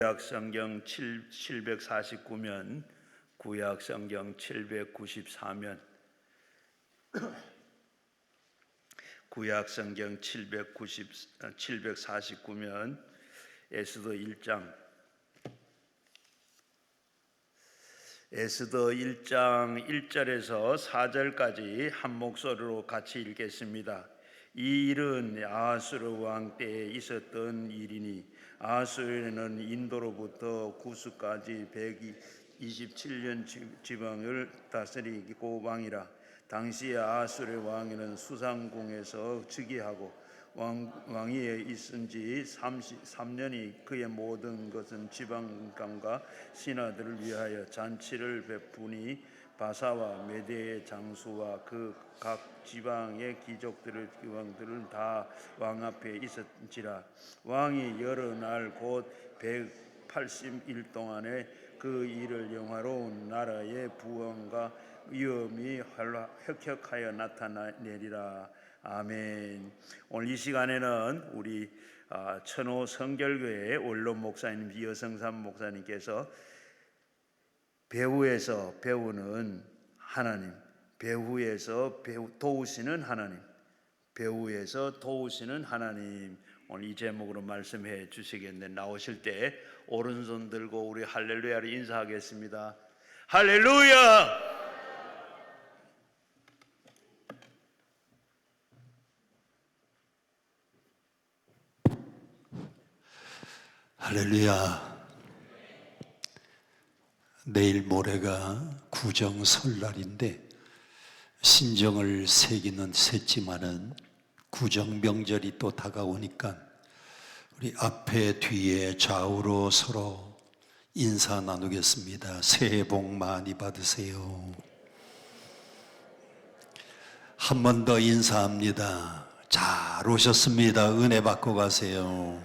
구약성경 749면, 구약성경 794면, 구약성경 749면, 에스더 1장, 에스더 1장 1절에서 4절까지 한 목소리로 같이 읽겠습니다. 이 일은 아하수르 왕 때에 있었던 일이니 아하수르는 인도로부터 구스까지 127년 지방을 다스리고 왕이라. 당시에 아하수르 왕에는 수상궁에서 즉위하고 왕위에 있은 지 33년이 그의 모든 것은 지방감과 신하들을 위하여 잔치를 베푸니 바사와 메대의 장수와 그 각 지방의 기족들은 다 왕 앞에 있었지라. 왕이 여러 날 곧 180일 동안에 그 일을 영화로운 나라의 부흥과 위엄이 혁혁하여 나타내리라. 아멘. 오늘 이 시간에는 우리 천호 성결교회 원로 목사님 이여성삼 목사님께서 배후에서 배우는 하나님, 배후에서 도우시는 하나님, 배후에서 도우시는 하나님, 오늘 이 제목으로 말씀해 주시겠는데, 나오실 때 오른손 들고 우리 할렐루야를 인사하겠습니다. 할렐루야! 할렐루야. 내일 모레가 구정 설날인데 신정을 새기는 셋지만은 구정 명절이 또 다가오니까 우리 앞에 뒤에 좌우로 서로 인사 나누겠습니다. 새해 복 많이 받으세요. 한 번 더 인사합니다. 잘 오셨습니다. 은혜 받고 가세요.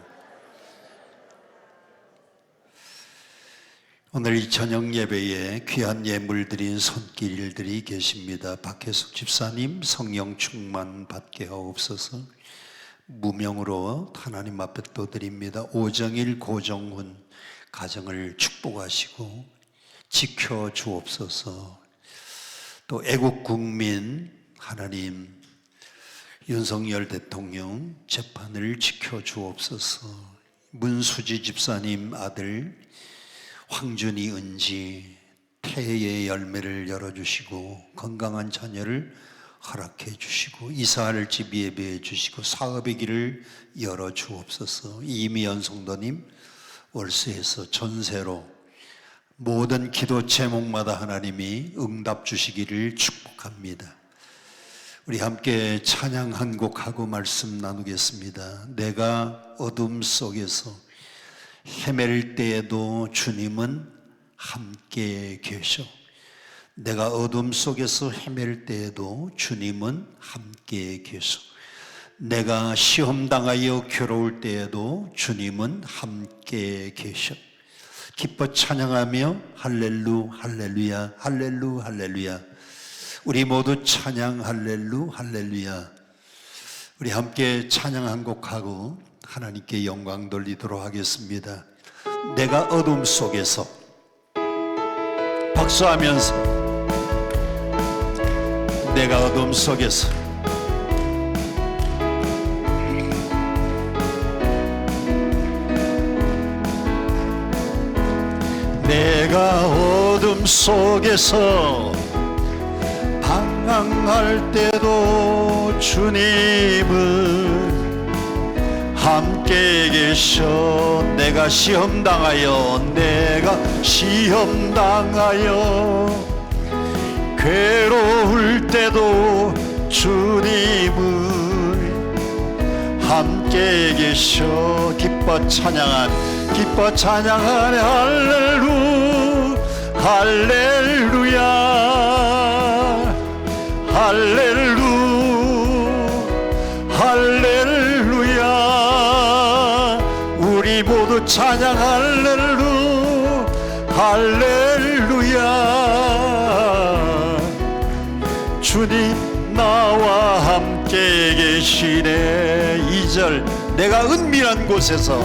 오늘 이 저녁 예배에 귀한 예물 드린 손길들이 계십니다. 박혜숙 집사님, 성령 충만 받게 하옵소서. 무명으로 하나님 앞에 또 드립니다. 오정일, 고정훈 가정을 축복하시고 지켜 주옵소서. 또 애국 국민 하나님, 윤석열 대통령 재판을 지켜 주옵소서. 문수지 집사님 아들 황준이 은지 태의 열매를 열어주시고 건강한 자녀를 허락해 주시고 이사할 집 예배해 주시고 사업의 길을 열어주옵소서. 이미연 성도님 월세에서 전세로 모든 기도 제목마다 하나님이 응답 주시기를 축복합니다. 우리 함께 찬양 한 곡하고 말씀 나누겠습니다. 내가 어둠 속에서 헤맬 때에도 주님은 함께 계셔. 내가 어둠 속에서 헤맬 때에도 주님은 함께 계셔. 내가 시험당하여 괴로울 때에도 주님은 함께 계셔. 기뻐 찬양하며 할렐루 할렐루야 할렐루 할렐루야. 우리 모두 찬양 할렐루 할렐루야. 우리 함께 찬양 한 곡하고 하나님께 영광 돌리도록 하겠습니다. 내가 어둠 속에서, 박수하면서 내가 어둠 속에서 내가 어둠 속에서 방황할 때도 주님은 함께 계셔. 내가 시험당하여 괴로울 때도 주님은 함께 계셔. 기뻐 찬양하네 할렐루야 할렐루야. 우리 모두 찬양 할렐루야. 주님 나와 함께 계시네. 2절 내가 은밀한 곳에서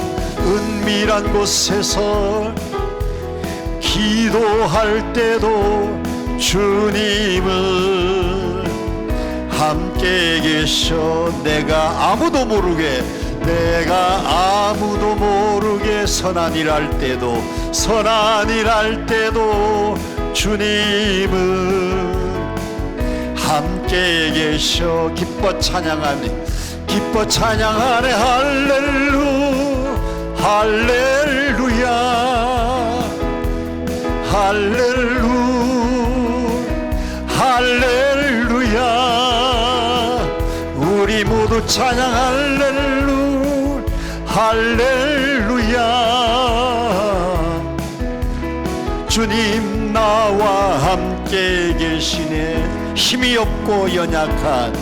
은밀한 곳에서 기도할 때도 주님은 함께 계셔. 내가 아무도 모르게 선한 일 할 때도 주님은 함께 계셔. 기뻐 찬양하네 할렐루야 할렐루야. 우리 모두 찬양 할렐루야. 주님 나와 함께 계시네. 힘이 없고 연약한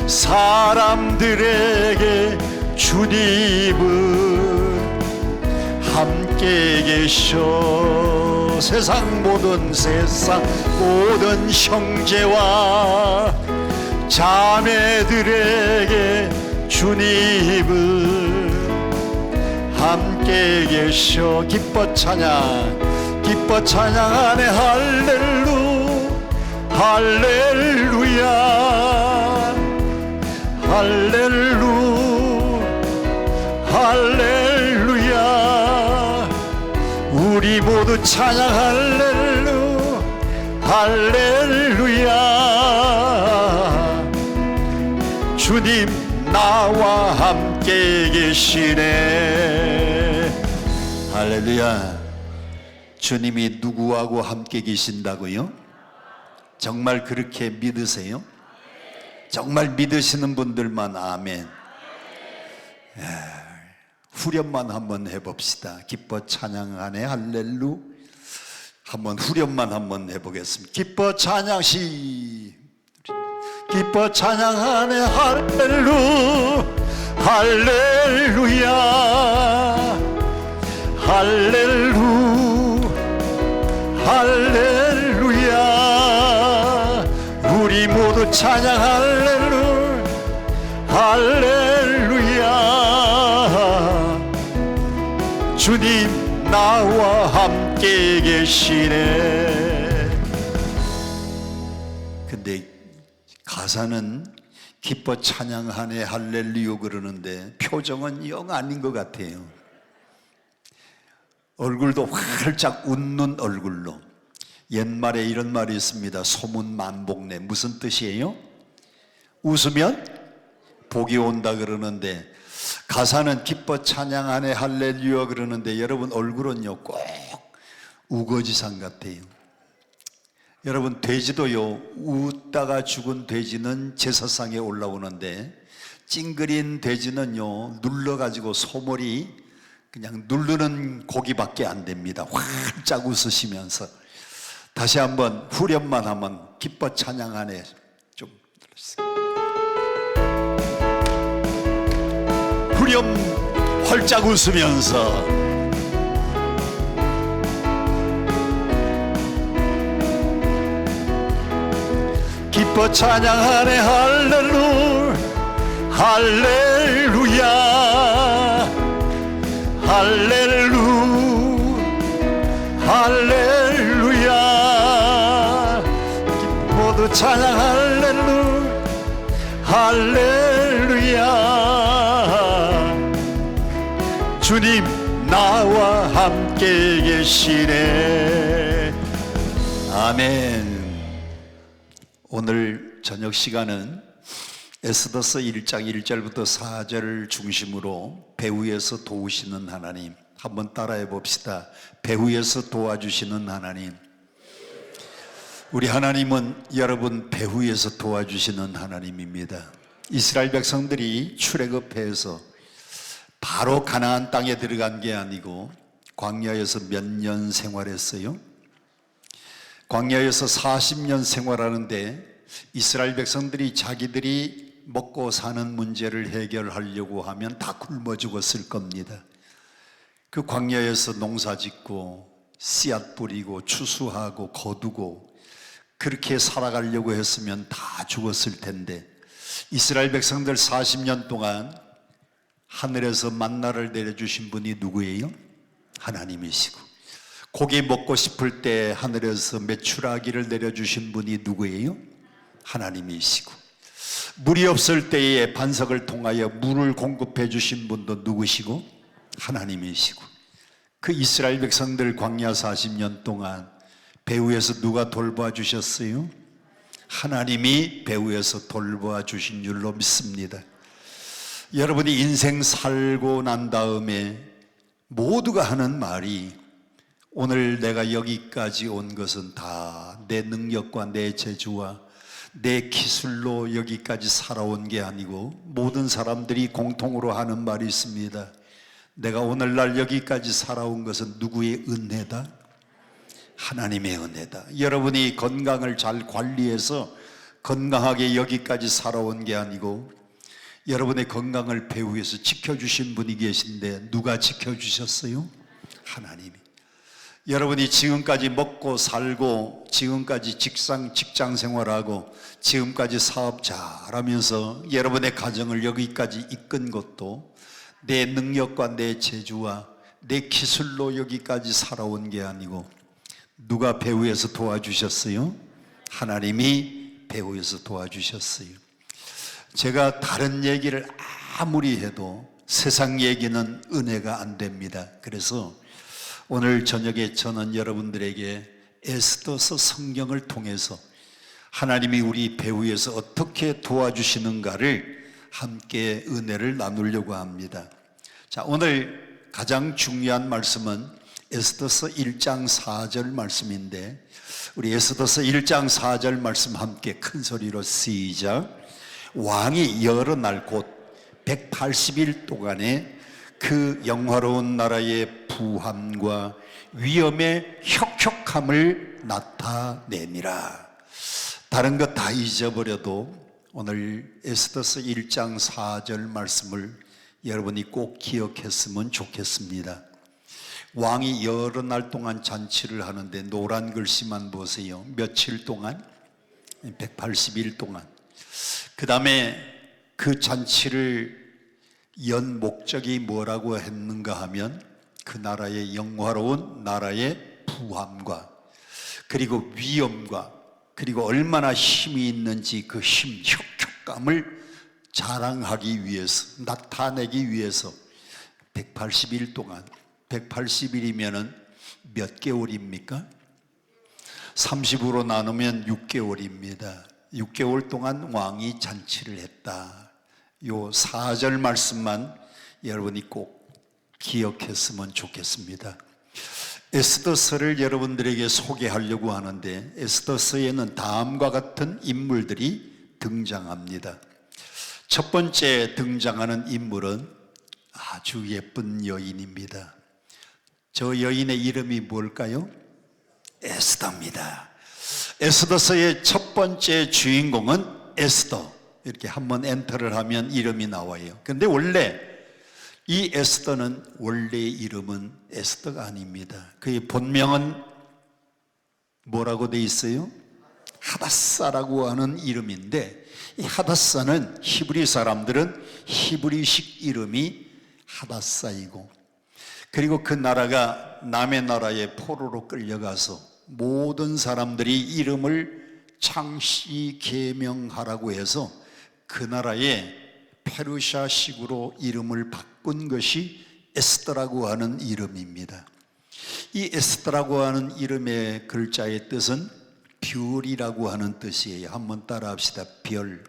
사람들에게 주님은 함께 계셔. 세상 모든 형제와 자매들에게 주님은 함께 계셔. 기뻐 찬양하네 할렐루야. 우리 모두 찬양 할렐루야. 주님 나와 함께 계시네. 할렐루야. 주님이 누구하고 함께 계신다고요? 정말 그렇게 믿으세요? 정말 믿으시는 분들만 아멘. 후렴만 한번 해봅시다. 기뻐 찬양하네 할렐루. 한번 후렴만 한번 해보겠습니다. 기뻐 찬양하네 할렐루야 할렐루야. 우리 모두 찬양 할렐루야. 주님 나와 함께 계시네. 근데 가사는 기뻐 찬양하네 할렐루야 그러는데 표정은 영 아닌 것 같아요. 얼굴도 활짝 웃는 얼굴로. 옛말에 이런 말이 있습니다. 소문만복내. 무슨 뜻이에요? 웃으면 복이 온다 그러는데 가사는 기뻐 찬양하네 할렐루야 그러는데 여러분 얼굴은요 꼭 우거지상 같아요. 여러분 돼지도요 웃다가 죽은 돼지는 제사상에 올라오는데 찡그린 돼지는요 눌러가지고 소머리 그냥 누르는 고기밖에 안 됩니다. 활짝 웃으시면서. 다시 한번 후렴만 한번 기뻐 찬양하네 좀 후렴 활짝 웃으면서 기뻐 찬양하네 할렐루야 할렐루야. 모두 찬양 할렐루야. 주님 나와 함께 계시네. 아멘. 오늘 저녁 시간은 에스더서 1장 1절부터 4절을 중심으로 배후에서 도우시는 하나님. 한번 따라해 봅시다. 배후에서 도와주시는 하나님. 우리 하나님은 여러분 배후에서 도와주시는 하나님입니다. 이스라엘 백성들이 출애굽해서 바로 가나안 땅에 들어간 게 아니고 광야에서 몇 년 생활했어요? 광야에서 40년 생활하는데 이스라엘 백성들이 자기들이 먹고 사는 문제를 해결하려고 하면 다 굶어 죽었을 겁니다. 그 광야에서 농사 짓고 씨앗 뿌리고 추수하고 거두고 그렇게 살아가려고 했으면 다 죽었을 텐데 이스라엘 백성들 40년 동안 하늘에서 만나를 내려주신 분이 누구예요? 하나님이시고, 고기 먹고 싶을 때 하늘에서 메추라기를 내려주신 분이 누구예요? 하나님이시고, 물이 없을 때에 반석을 통하여 물을 공급해 주신 분도 누구시고? 하나님이시고, 그 이스라엘 백성들 광야 40년 동안 배후에서 누가 돌봐 주셨어요? 하나님이 배후에서 돌봐 주신 줄로 믿습니다. 여러분이 인생 살고 난 다음에 모두가 하는 말이, 오늘 내가 여기까지 온 것은 다 내 능력과 내 재주와 내 기술로 여기까지 살아온 게 아니고, 모든 사람들이 공통으로 하는 말이 있습니다. 내가 오늘날 여기까지 살아온 것은 누구의 은혜다? 하나님의 은혜다. 여러분이 건강을 잘 관리해서 건강하게 여기까지 살아온 게 아니고, 여러분의 건강을 배후에서 지켜주신 분이 계신데 누가 지켜주셨어요? 하나님이. 여러분이 지금까지 먹고 살고, 지금까지 직장 생활하고, 지금까지 사업 잘하면서 여러분의 가정을 여기까지 이끈 것도 내 능력과 내 재주와 내 기술로 여기까지 살아온 게 아니고, 누가 배후에서 도와주셨어요? 하나님이 배후에서 도와주셨어요. 제가 다른 얘기를 아무리 해도 세상 얘기는 은혜가 안 됩니다. 그래서 오늘 저녁에 저는 여러분들에게 에스더서 성경을 통해서 하나님이 우리 배후에서 어떻게 도와주시는가를 함께 은혜를 나누려고 합니다. 자, 오늘 가장 중요한 말씀은 에스더서 1장 4절 말씀인데, 우리 에스더서 1장 4절 말씀 함께 큰 소리로 시작. 왕이 여러 날 곧 180일 동안에 그 영화로운 나라의 부함과 위엄의 혁혁함을 나타내니라. 다른 것 다 잊어버려도 오늘 에스더서 1장 4절 말씀을 여러분이 꼭 기억했으면 좋겠습니다. 왕이 여러 날 동안 잔치를 하는데 노란 글씨만 보세요. 며칠 동안? 180일 동안. 그 다음에 그 잔치를 연 목적이 뭐라고 했는가 하면, 그 나라의 영화로운 나라의 부함과 그리고 위엄과 그리고 얼마나 힘이 있는지 그 힘, 혁혁감을 자랑하기 위해서, 나타내기 위해서 180일 동안, 180일이면 몇 개월입니까? 30으로 나누면 6개월입니다. 6개월 동안 왕이 잔치를 했다. 요 4절 말씀만 여러분이 꼭 기억했으면 좋겠습니다. 에스더서를 여러분들에게 소개하려고 하는데, 에스더서에는 다음과 같은 인물들이 등장합니다. 첫 번째 등장하는 인물은 아주 예쁜 여인입니다. 저 여인의 이름이 뭘까요? 에스더입니다. 에스더서의 첫 번째 주인공은 에스더. 이렇게 한번 엔터를 하면 이름이 나와요. 그런데 원래 이 에스더는 원래의 이름은 에스더가 아닙니다. 그의 본명은 뭐라고 돼 있어요? 하다사라고 하는 이름인데, 이 하다사는 히브리 사람들은 히브리식 이름이 하다사이고, 그리고 그 나라가 남의 나라에 포로로 끌려가서 모든 사람들이 이름을 창씨 계명하라고 해서 그 나라에 페르시아식으로 이름을 바꾼 것이 에스더라고 하는 이름입니다. 이 에스더라고 하는 이름의 글자의 뜻은 별이라고 하는 뜻이에요. 한번 따라합시다. 별.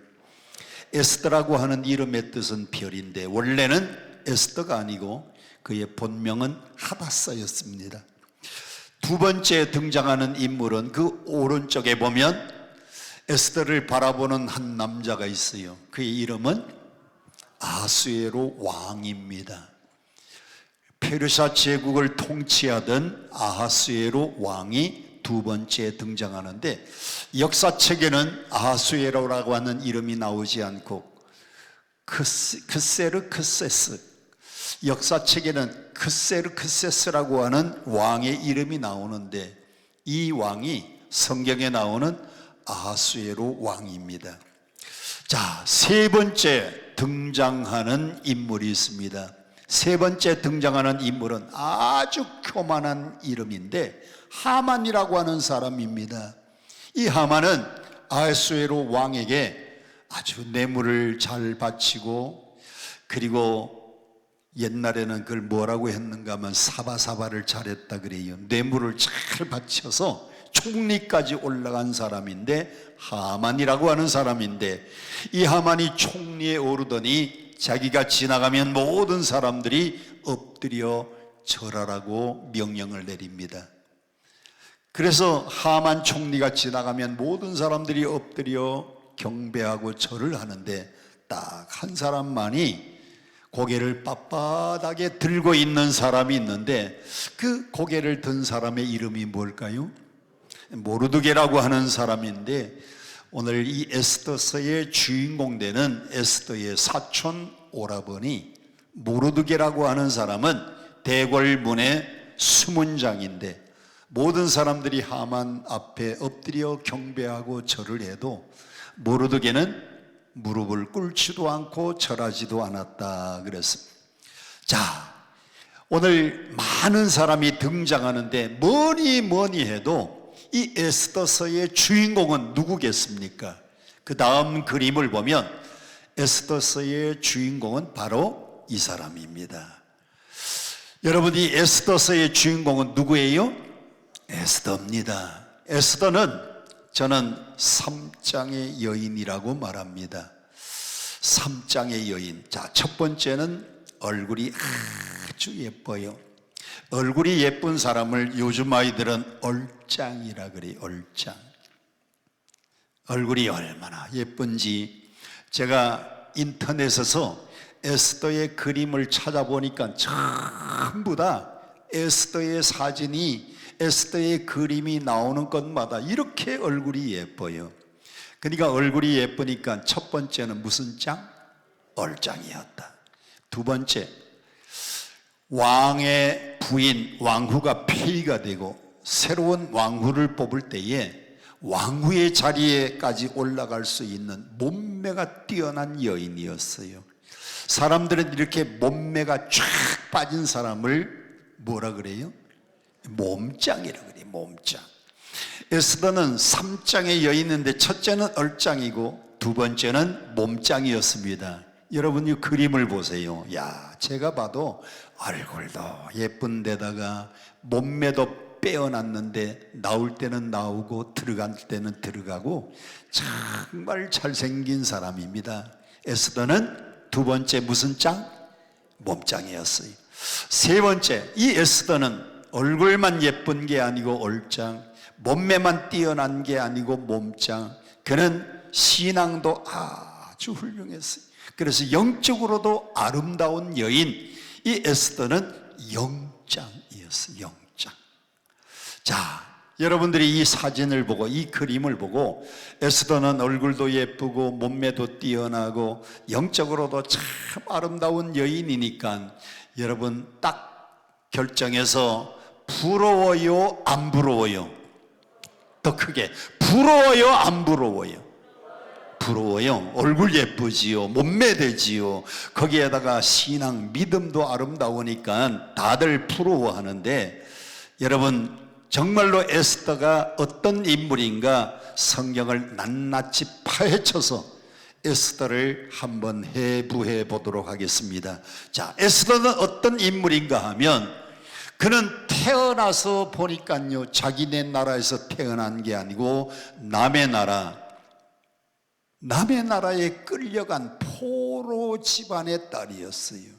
에스더라고 하는 이름의 뜻은 별인데, 원래는 에스더가 아니고 그의 본명은 하다사였습니다. 두 번째 등장하는 인물은 그 오른쪽에 보면 에스더를 바라보는 한 남자가 있어요. 그의 이름은 아하수에로 왕입니다. 페르시아 제국을 통치하던 아하수에로 왕이 두 번째 등장하는데, 역사책에는 아하수에로라고 하는 이름이 나오지 않고 크세르크세스, 역사책에는 크세르크세스라고 하는 왕의 이름이 나오는데, 이 왕이 성경에 나오는 아하수에로 왕입니다. 자, 세 번째 등장하는 인물이 있습니다. 세 번째 등장하는 인물은 아주 교만한 이름인데 하만이라고 하는 사람입니다. 이 하만은 아하수에로 왕에게 아주 뇌물을 잘 바치고, 그리고 옛날에는 그걸 뭐라고 했는가 하면 사바사바를 잘했다 그래요. 뇌물을 잘 바쳐서 총리까지 올라간 사람인데, 하만이라고 하는 사람인데, 이 하만이 총리에 오르더니 자기가 지나가면 모든 사람들이 엎드려 절하라고 명령을 내립니다. 그래서 하만 총리가 지나가면 모든 사람들이 엎드려 경배하고 절을 하는데, 딱 한 사람만이 고개를 빳빳하게 들고 있는 사람이 있는데, 그 고개를 든 사람의 이름이 뭘까요? 모르드게라고 하는 사람인데, 오늘 이 에스더서의 주인공 되는 에스더의 사촌 오라버니 모르드게라고 하는 사람은 대궐문의 수문장인데, 모든 사람들이 하만 앞에 엎드려 경배하고 절을 해도 모르드게는 무릎을 꿇지도 않고 절하지도 않았다 그랬습니다. 자, 오늘 많은 사람이 등장하는데 뭐니 해도 이 에스더서의 주인공은 누구겠습니까? 그 다음 그림을 보면 에스더서의 주인공은 바로 이 사람입니다. 여러분, 이 에스더서의 주인공은 누구예요? 에스더입니다. 에스더는 저는 삼장의 여인이라고 말합니다. 삼장의 여인. 자, 첫 번째는 얼굴이 아주 예뻐요. 얼굴이 예쁜 사람을 요즘 아이들은 얼짱이라 그래요. 얼짱. 얼굴이 얼마나 예쁜지 제가 인터넷에서 에스더의 그림을 찾아보니까 전부 다 에스더의 사진이, 에스더의 그림이 나오는 것마다 이렇게 얼굴이 예뻐요. 그러니까 얼굴이 예쁘니까 첫 번째는 무슨 짱? 얼짱이었다. 두 번째, 왕의 부인 왕후가 폐위가 되고 새로운 왕후를 뽑을 때에 왕후의 자리에까지 올라갈 수 있는 몸매가 뛰어난 여인이었어요. 사람들은 이렇게 몸매가 쫙 빠진 사람을 뭐라 그래요? 몸짱이라 그래요. 몸짱. 에스더는 삼짱의 여인인데 첫째는 얼짱이고 두 번째는 몸짱이었습니다. 여러분, 이 그림을 보세요. 야, 제가 봐도 얼굴도 예쁜 데다가 몸매도 빼어났는데 나올 때는 나오고 들어갈 때는 들어가고 정말 잘생긴 사람입니다. 에스더는 두 번째 무슨 짱? 몸짱이었어요. 세 번째, 이 에스더는 얼굴만 예쁜 게 아니고 얼짱, 몸매만 뛰어난 게 아니고 몸짱, 그는 신앙도 아주 훌륭했어요. 그래서 영적으로도 아름다운 여인, 이 에스더는 영짱이었어요. 영짱. 자, 여러분들이 이 사진을 보고 이 그림을 보고 에스더는 얼굴도 예쁘고 몸매도 뛰어나고 영적으로도 참 아름다운 여인이니까 여러분 딱 결정해서 부러워요, 안 부러워요? 더 크게, 부러워요, 안 부러워요? 부러워요. 얼굴 예쁘지요, 몸매 되지요, 거기에다가 신앙, 믿음도 아름다우니까 다들 부러워하는데, 여러분 정말로 에스더가 어떤 인물인가 성경을 낱낱이 파헤쳐서 에스더를 한번 해부해 보도록 하겠습니다. 자, 에스더는 어떤 인물인가 하면 그는 태어나서 보니까요, 자기네 나라에서 태어난 게 아니고 남의 나라에 끌려간 포로 집안의 딸이었어요.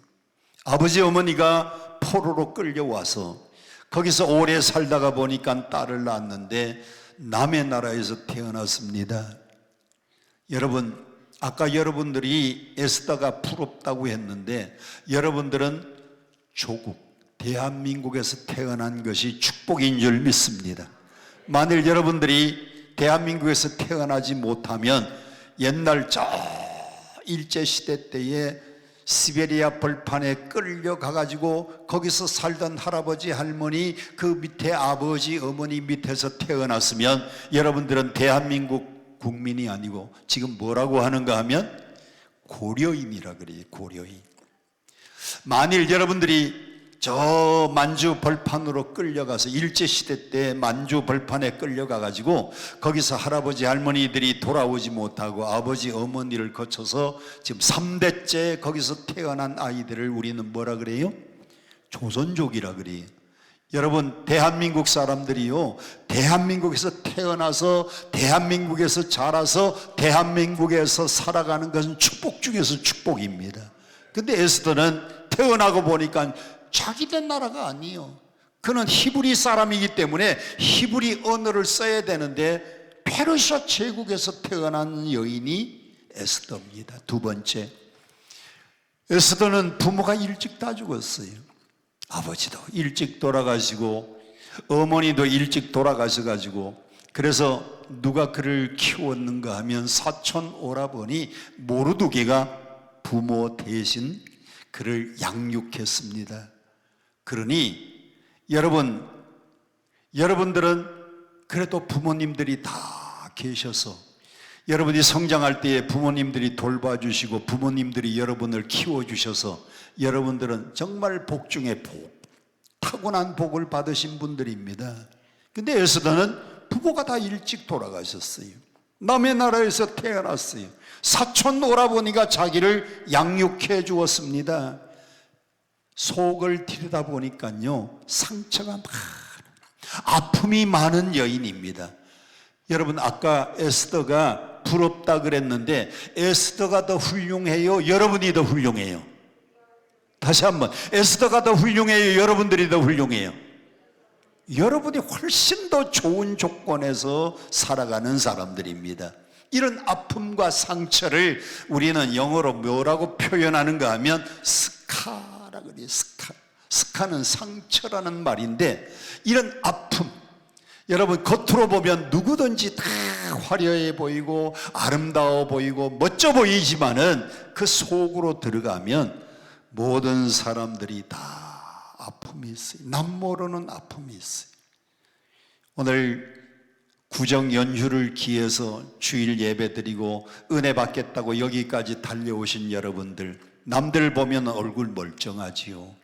아버지 어머니가 포로로 끌려와서 거기서 오래 살다가 보니까 딸을 낳았는데 남의 나라에서 태어났습니다. 여러분, 아까 여러분들이 에스더가 부럽다고 했는데 여러분들은 조국, 대한민국에서 태어난 것이 축복인 줄 믿습니다. 만일 여러분들이 대한민국에서 태어나지 못하면 옛날 저 일제시대 때에 시베리아 벌판에 끌려가가지고 거기서 살던 할아버지 할머니 그 밑에 아버지 어머니 밑에서 태어났으면 여러분들은 대한민국 국민이 아니고 지금 뭐라고 하는가 하면 고려인이라 그래요. 고려인. 만일 여러분들이 저 만주 벌판으로 끌려가서 일제시대 때 만주 벌판에 끌려가 가지고 거기서 할아버지 할머니들이 돌아오지 못하고 아버지 어머니를 거쳐서 지금 3대째 거기서 태어난 아이들을 우리는 뭐라 그래요? 조선족이라 그래요. 여러분, 대한민국 사람들이요, 대한민국에서 태어나서 대한민국에서 자라서 대한민국에서 살아가는 것은 축복 중에서 축복입니다. 근데 에스더는 태어나고 보니까 자기네 나라가 아니에요. 그는 히브리 사람이기 때문에 히브리 언어를 써야 되는데 페르시아 제국에서 태어난 여인이 에스더입니다. 두 번째, 에스더는 부모가 일찍 다 죽었어요. 아버지도 일찍 돌아가시고 어머니도 일찍 돌아가셔가지고, 그래서 누가 그를 키웠는가 하면 사촌 오라버니 모르드게가 부모 대신 그를 양육했습니다. 그러니 여러분들은 그래도 부모님들이 다 계셔서 여러분이 성장할 때에 부모님들이 돌봐주시고 부모님들이 여러분을 키워주셔서 여러분들은 정말 복 중에 복, 타고난 복을 받으신 분들입니다. 근데 에스더는 부모가 다 일찍 돌아가셨어요. 남의 나라에서 태어났어요. 사촌 오라버니가 자기를 양육해 주었습니다. 속을 들여다보니까요, 상처가 많은, 아픔이 많은 여인입니다. 여러분, 아까 에스더가 부럽다 그랬는데 에스더가 더 훌륭해요? 여러분이 더 훌륭해요? 다시 한번, 에스더가 더 훌륭해요? 여러분들이 더 훌륭해요? 여러분이 훨씬 더 좋은 조건에서 살아가는 사람들입니다. 이런 아픔과 상처를 우리는 영어로 뭐라고 표현하는가 하면 스카라 그래요. 스카는 상처라는 말인데, 이런 아픔, 여러분 겉으로 보면 누구든지 다 화려해 보이고 아름다워 보이고 멋져 보이지만은 그 속으로 들어가면 모든 사람들이 다 아픔이 있어요. 남 모르는 아픔이 있어요. 오늘 구정 연휴를 기해서 주일 예배 드리고 은혜 받겠다고 여기까지 달려오신 여러분들, 남들 보면 얼굴 멀쩡하지요.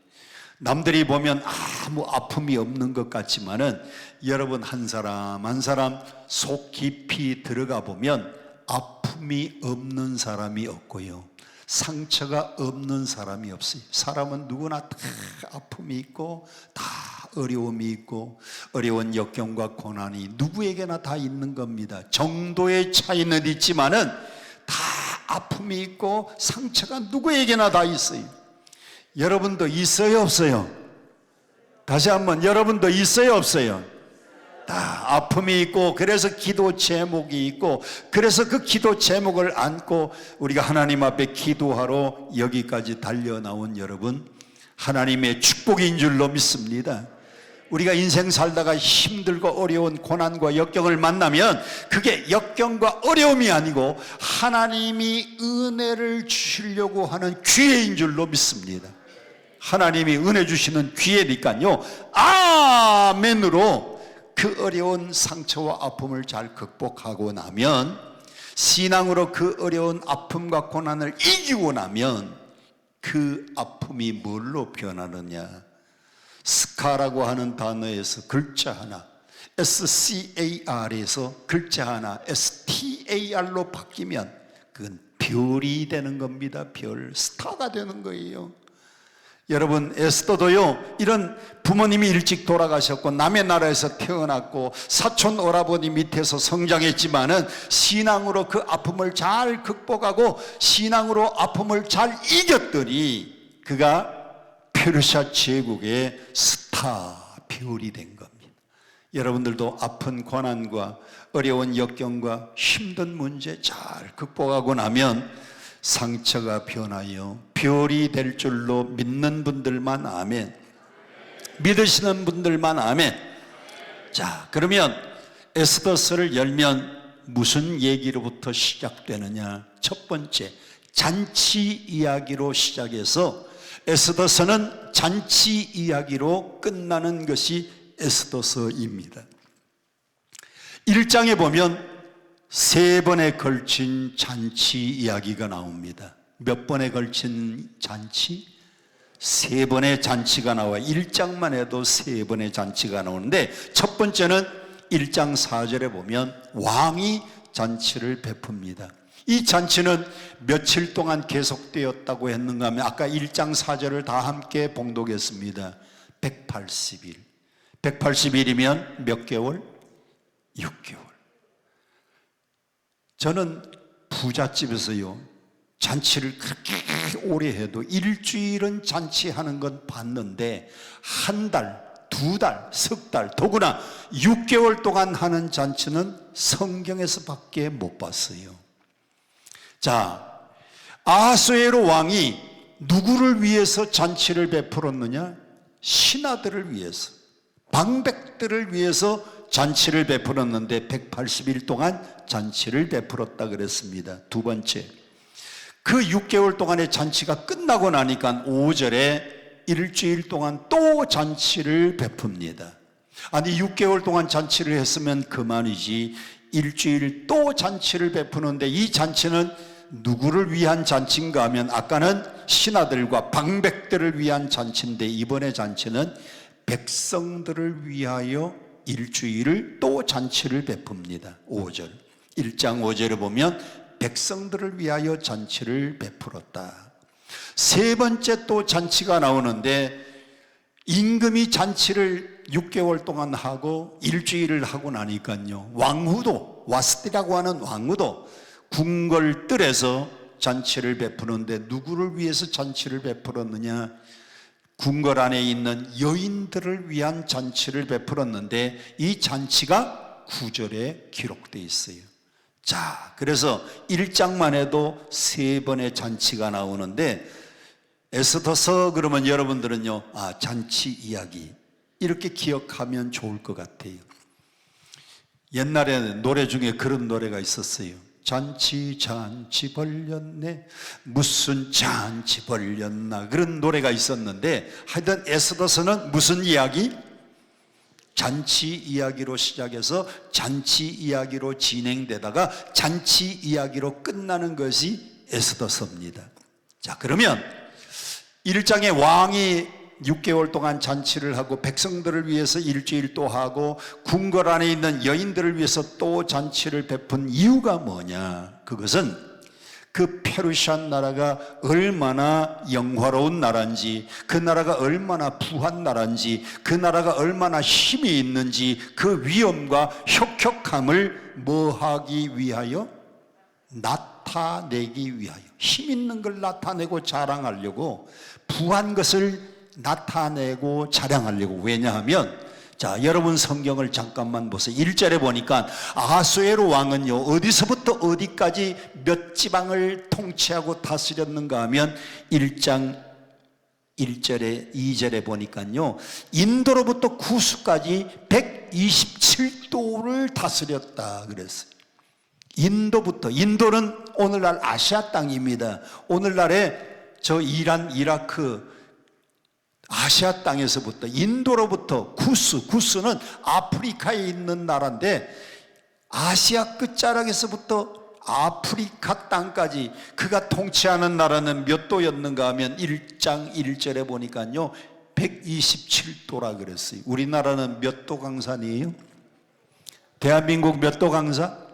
남들이 보면 아무 아픔이 없는 것 같지만은 여러분 한 사람 한 사람 속 깊이 들어가 보면 아픔이 없는 사람이 없고요, 상처가 없는 사람이 없어요. 사람은 누구나 다 아픔이 있고 다 어려움이 있고 어려운 역경과 고난이 누구에게나 다 있는 겁니다. 정도의 차이는 있지만은 다 아픔이 있고 상처가 누구에게나 다 있어요. 여러분도 있어요, 없어요? 다시 한번, 여러분도 있어요, 없어요? 다 아픔이 있고, 그래서 기도 제목이 있고, 그래서 그 기도 제목을 안고 우리가 하나님 앞에 기도하러 여기까지 달려나온 여러분, 하나님의 축복인 줄로 믿습니다. 우리가 인생 살다가 힘들고 어려운 고난과 역경을 만나면 그게 역경과 어려움이 아니고 하나님이 은혜를 주시려고 하는 기회인 줄로 믿습니다. 하나님이 은혜 주시는 기회니까요, 아멘으로 그 어려운 상처와 아픔을 잘 극복하고 나면, 신앙으로 그 어려운 아픔과 고난을 이기고 나면 그 아픔이 뭘로 변하느냐? 스카라고 하는 단어에서 글자 하나, SCAR에서 글자 하나 STAR로 바뀌면 그건 별이 되는 겁니다. 별, 스타가 되는 거예요. 여러분, 에스더도요, 이런 부모님이 일찍 돌아가셨고 남의 나라에서 태어났고 사촌 오라버니 밑에서 성장했지만은 신앙으로 그 아픔을 잘 극복하고 신앙으로 아픔을 잘 이겼더니 그가 페르시아 제국의 스타 별이 된 겁니다. 여러분들도 아픈 고난과 어려운 역경과 힘든 문제 잘 극복하고 나면 상처가 변하여 별이 될 줄로 믿는 분들만 아멘, 믿으시는 분들만 아멘. 자, 그러면 에스더서를 열면 무슨 얘기로부터 시작되느냐? 첫 번째, 잔치 이야기로 시작해서 에스더서는 잔치 이야기로 끝나는 것이 에스더서입니다. 1장에 보면 3번에 걸친 잔치 이야기가 나옵니다. 몇 번에 걸친 잔치? 3번의 잔치가 나와 1장만 해도 3번의 잔치가 나오는데, 첫 번째는 1장 4절에 보면 왕이 잔치를 베풉니다. 이 잔치는 며칠 동안 계속되었다고 했는가 하면 아까 1장 4절을 다 함께 봉독했습니다. 180일. 180일이면 몇 개월? 6개월. 저는 부잣집에서요, 잔치를 그렇게 오래 해도 일주일은 잔치하는 건 봤는데, 한 달, 2달, 석 달, 더구나 6개월 동안 하는 잔치는 성경에서 밖에 못 봤어요. 자, 아하수에로 왕이 누구를 위해서 잔치를 베풀었느냐? 신하들을 위해서, 방백들을 위해서 잔치를 베풀었는데 180일 동안 잔치를 베풀었다 그랬습니다. 두 번째, 그 6개월 동안의 잔치가 끝나고 나니까 5절에 일주일 동안 또 잔치를 베풉니다. 아니, 6개월 동안 잔치를 했으면 그만이지, 일주일 또 잔치를 베푸는데, 이 잔치는 누구를 위한 잔치인가 하면 아까는 신하들과 방백들을 위한 잔치인데, 이번의 잔치는 백성들을 위하여 일주일을 또 잔치를 베풉니다. 5절, 1장 5절에 보면 백성들을 위하여 잔치를 베풀었다. 세 번째 또 잔치가 나오는데, 임금이 잔치를 6개월 동안 하고 일주일을 하고 나니까요, 왕후도, 와스티라고 하는 왕후도 궁궐 뜰에서 잔치를 베푸는데, 누구를 위해서 잔치를 베풀었느냐? 궁궐 안에 있는 여인들을 위한 잔치를 베풀었는데, 이 잔치가 9절에 기록되어 있어요. 자, 그래서 1장만 해도 3번의 잔치가 나오는데, 에스더서 그러면 여러분들은요, 잔치 이야기 이렇게 기억하면 좋을 것 같아요. 옛날에 노래 중에 그런 노래가 있었어요. 잔치 잔치 벌렸네, 무슨 잔치 벌렸나, 그런 노래가 있었는데, 하여튼 에스더서는 무슨 이야기? 잔치 이야기로 시작해서 잔치 이야기로 진행되다가 잔치 이야기로 끝나는 것이 에스더서입니다. 자, 그러면 1장에 왕이 6개월 동안 잔치를 하고 백성들을 위해서 일주일 또 하고 궁궐 안에 있는 여인들을 위해서 또 잔치를 베푼 이유가 뭐냐? 그것은 그 페르시아 나라가 얼마나 영화로운 나라인지, 그 나라가 얼마나 부한 나라인지, 그 나라가 얼마나 힘이 있는지, 그 위엄과 혁혁함을 뭐 하기 위하여? 나타내기 위하여. 힘 있는 걸 나타내고 자랑하려고, 부한 것을 나타내고 자랑하려고. 왜냐하면, 자, 여러분 성경을 잠깐만 보세요. 1절에 보니까 아하수에로 왕은요, 어디서부터 어디까지 몇 지방을 통치하고 다스렸는가 하면 1장 1절에 2절에 보니까요, 인도로부터 구스까지 127도를 다스렸다 그랬어요. 인도부터, 인도는 오늘날 아시아 땅입니다. 오늘날의 저 이란, 이라크, 아시아 땅에서부터, 인도로부터 구스는 아프리카에 있는 나라인데, 아시아 끝자락에서부터 아프리카 땅까지 그가 통치하는 나라는 몇 도였는가 하면 1장 1절에 보니까요 127도라 그랬어요. 우리나라는 몇 도 강산이에요? 대한민국 몇 도 강산?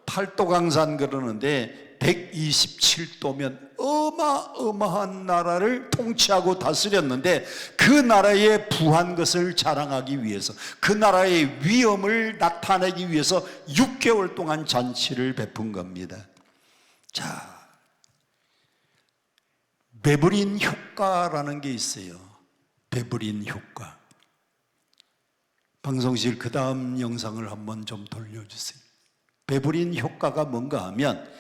8도 강산 그러는데 127도면 어마어마한 나라를 통치하고 다스렸는데, 그 나라의 부한 것을 자랑하기 위해서, 그 나라의 위엄을 나타내기 위해서 6개월 동안 잔치를 베푼 겁니다. 자, 베브린 효과라는 게 있어요. 베브린 효과. 방송실 그 다음 영상을 한번 좀 돌려주세요. 베브린 효과가 뭔가 하면,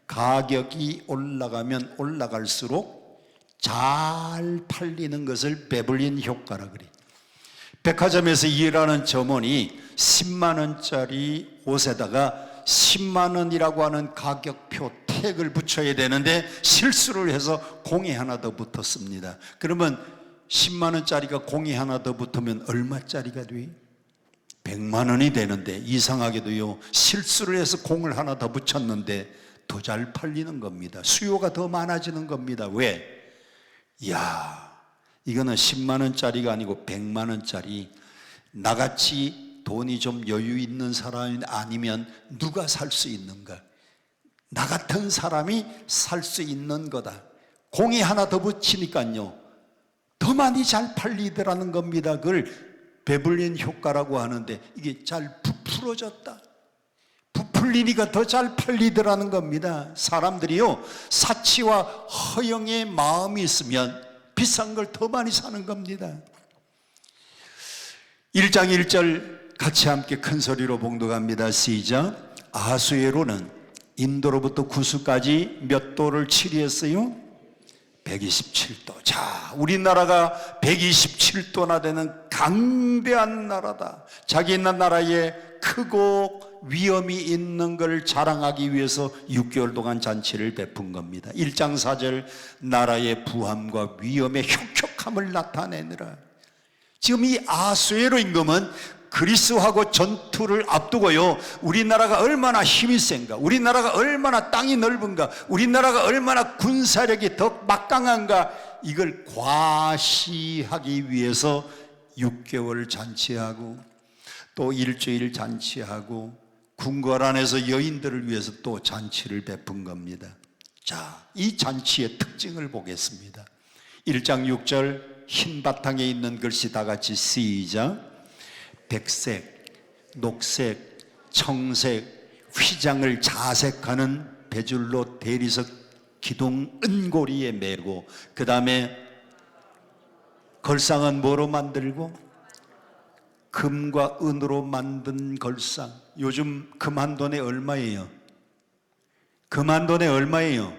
가격이 올라가면 올라갈수록 잘 팔리는 것을 베블린 효과라 그래요. 백화점에서 일하는 점원이 10만 원짜리 옷에다가 10만 원이라고 하는 가격표 택을 붙여야 되는데 실수를 해서 공이 하나 더 붙었습니다. 그러면 10만 원짜리가 공이 하나 더 붙으면 얼마짜리가 돼요? 100만 원이 되는데 이상하게도요, 실수를 해서 공을 하나 더 붙였는데 더 잘 팔리는 겁니다. 수요가 더 많아지는 겁니다. 왜? 이야, 이거는 10만 원짜리가 아니고 100만 원짜리. 나같이 돈이 좀 여유 있는 사람이 아니면 누가 살 수 있는가? 나 같은 사람이 살 수 있는 거다. 공이 하나 더 붙이니까요, 더 많이 잘 팔리더라는 겁니다. 그걸 베블린 효과라고 하는데, 이게 잘 부풀어졌다, 부풀리니까 더 잘 팔리더라는 겁니다. 사람들이요, 사치와 허영의 마음이 있으면 비싼 걸 더 많이 사는 겁니다. 1장 1절 같이 함께 큰 소리로 봉독합니다. 시작. 아수에로는 인도로부터 구스까지 몇 도를 치리했어요? 127도. 자, 우리나라가 127도나 되는 강대한 나라다. 자기 나라에 크고 위엄이 있는 걸 자랑하기 위해서 6개월 동안 잔치를 베푼 겁니다. 1장 4절, 나라의 부함과 위엄의 혁혁함을 나타내느라. 지금 이 아수에로 임금은 그리스하고 전투를 앞두고요, 우리나라가 얼마나 힘이 센가, 우리나라가 얼마나 땅이 넓은가, 우리나라가 얼마나 군사력이 더 막강한가, 이걸 과시하기 위해서 6개월 잔치하고 또 일주일 잔치하고 궁궐 안에서 여인들을 위해서 또 잔치를 베푼 겁니다. 자, 이 잔치의 특징을 보겠습니다. 1장 6절 흰 바탕에 있는 글씨 다 같이 시작. 백색, 녹색, 청색, 휘장을 자색하는 배줄로 대리석 기둥 은고리에 매고, 그 다음에 걸상은 뭐로 만들고? 금과 은으로 만든 걸상. 요즘 금 한 돈에 얼마예요? 금 한 돈에 얼마예요?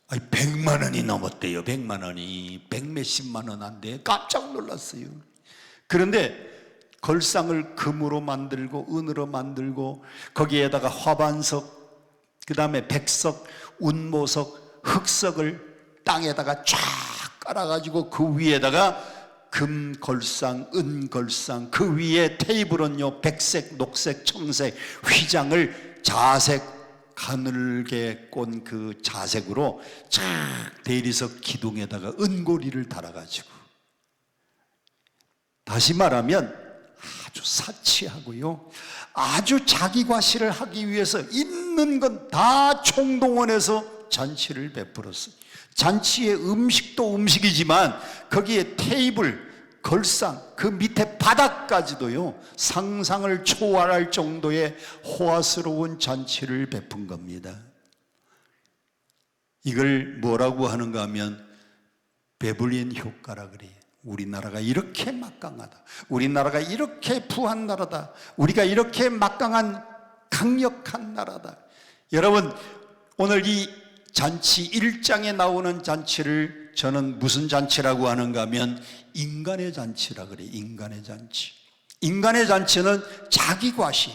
100만 원이 넘었대요. 100만 원이 100몇십만 원 한데 깜짝 놀랐어요. 그런데 걸상을 금으로 만들고 은으로 만들고 거기에다가 화반석, 그 다음에 백석, 운모석, 흑석을 땅에다가 쫙 깔아가지고 그 위에다가 금 걸상, 은 걸상, 그 위에 테이블은요 백색, 녹색, 청색 휘장을 자색, 가늘게 꼰 그 자색으로 쫙 대리석 기둥에다가 은고리를 달아가지고, 다시 말하면 아주 사치하고요, 아주 자기 과시를 하기 위해서 있는 건 다 총동원해서 잔치를 베풀었어요. 잔치의 음식도 음식이지만 거기에 테이블, 걸상, 그 밑에 바닥까지도요 상상을 초월할 정도의 호화스러운 잔치를 베푼 겁니다. 이걸 뭐라고 하는가 하면 베블린 효과라 그래요. 우리나라가 이렇게 막강하다, 우리나라가 이렇게 부한 나라다, 우리가 이렇게 막강한 강력한 나라다. 여러분, 오늘 이 잔치 1장에 나오는 잔치를 저는 무슨 잔치라고 하는가 하면 인간의 잔치라 그래요. 인간의 잔치. 인간의 잔치는 자기 과시,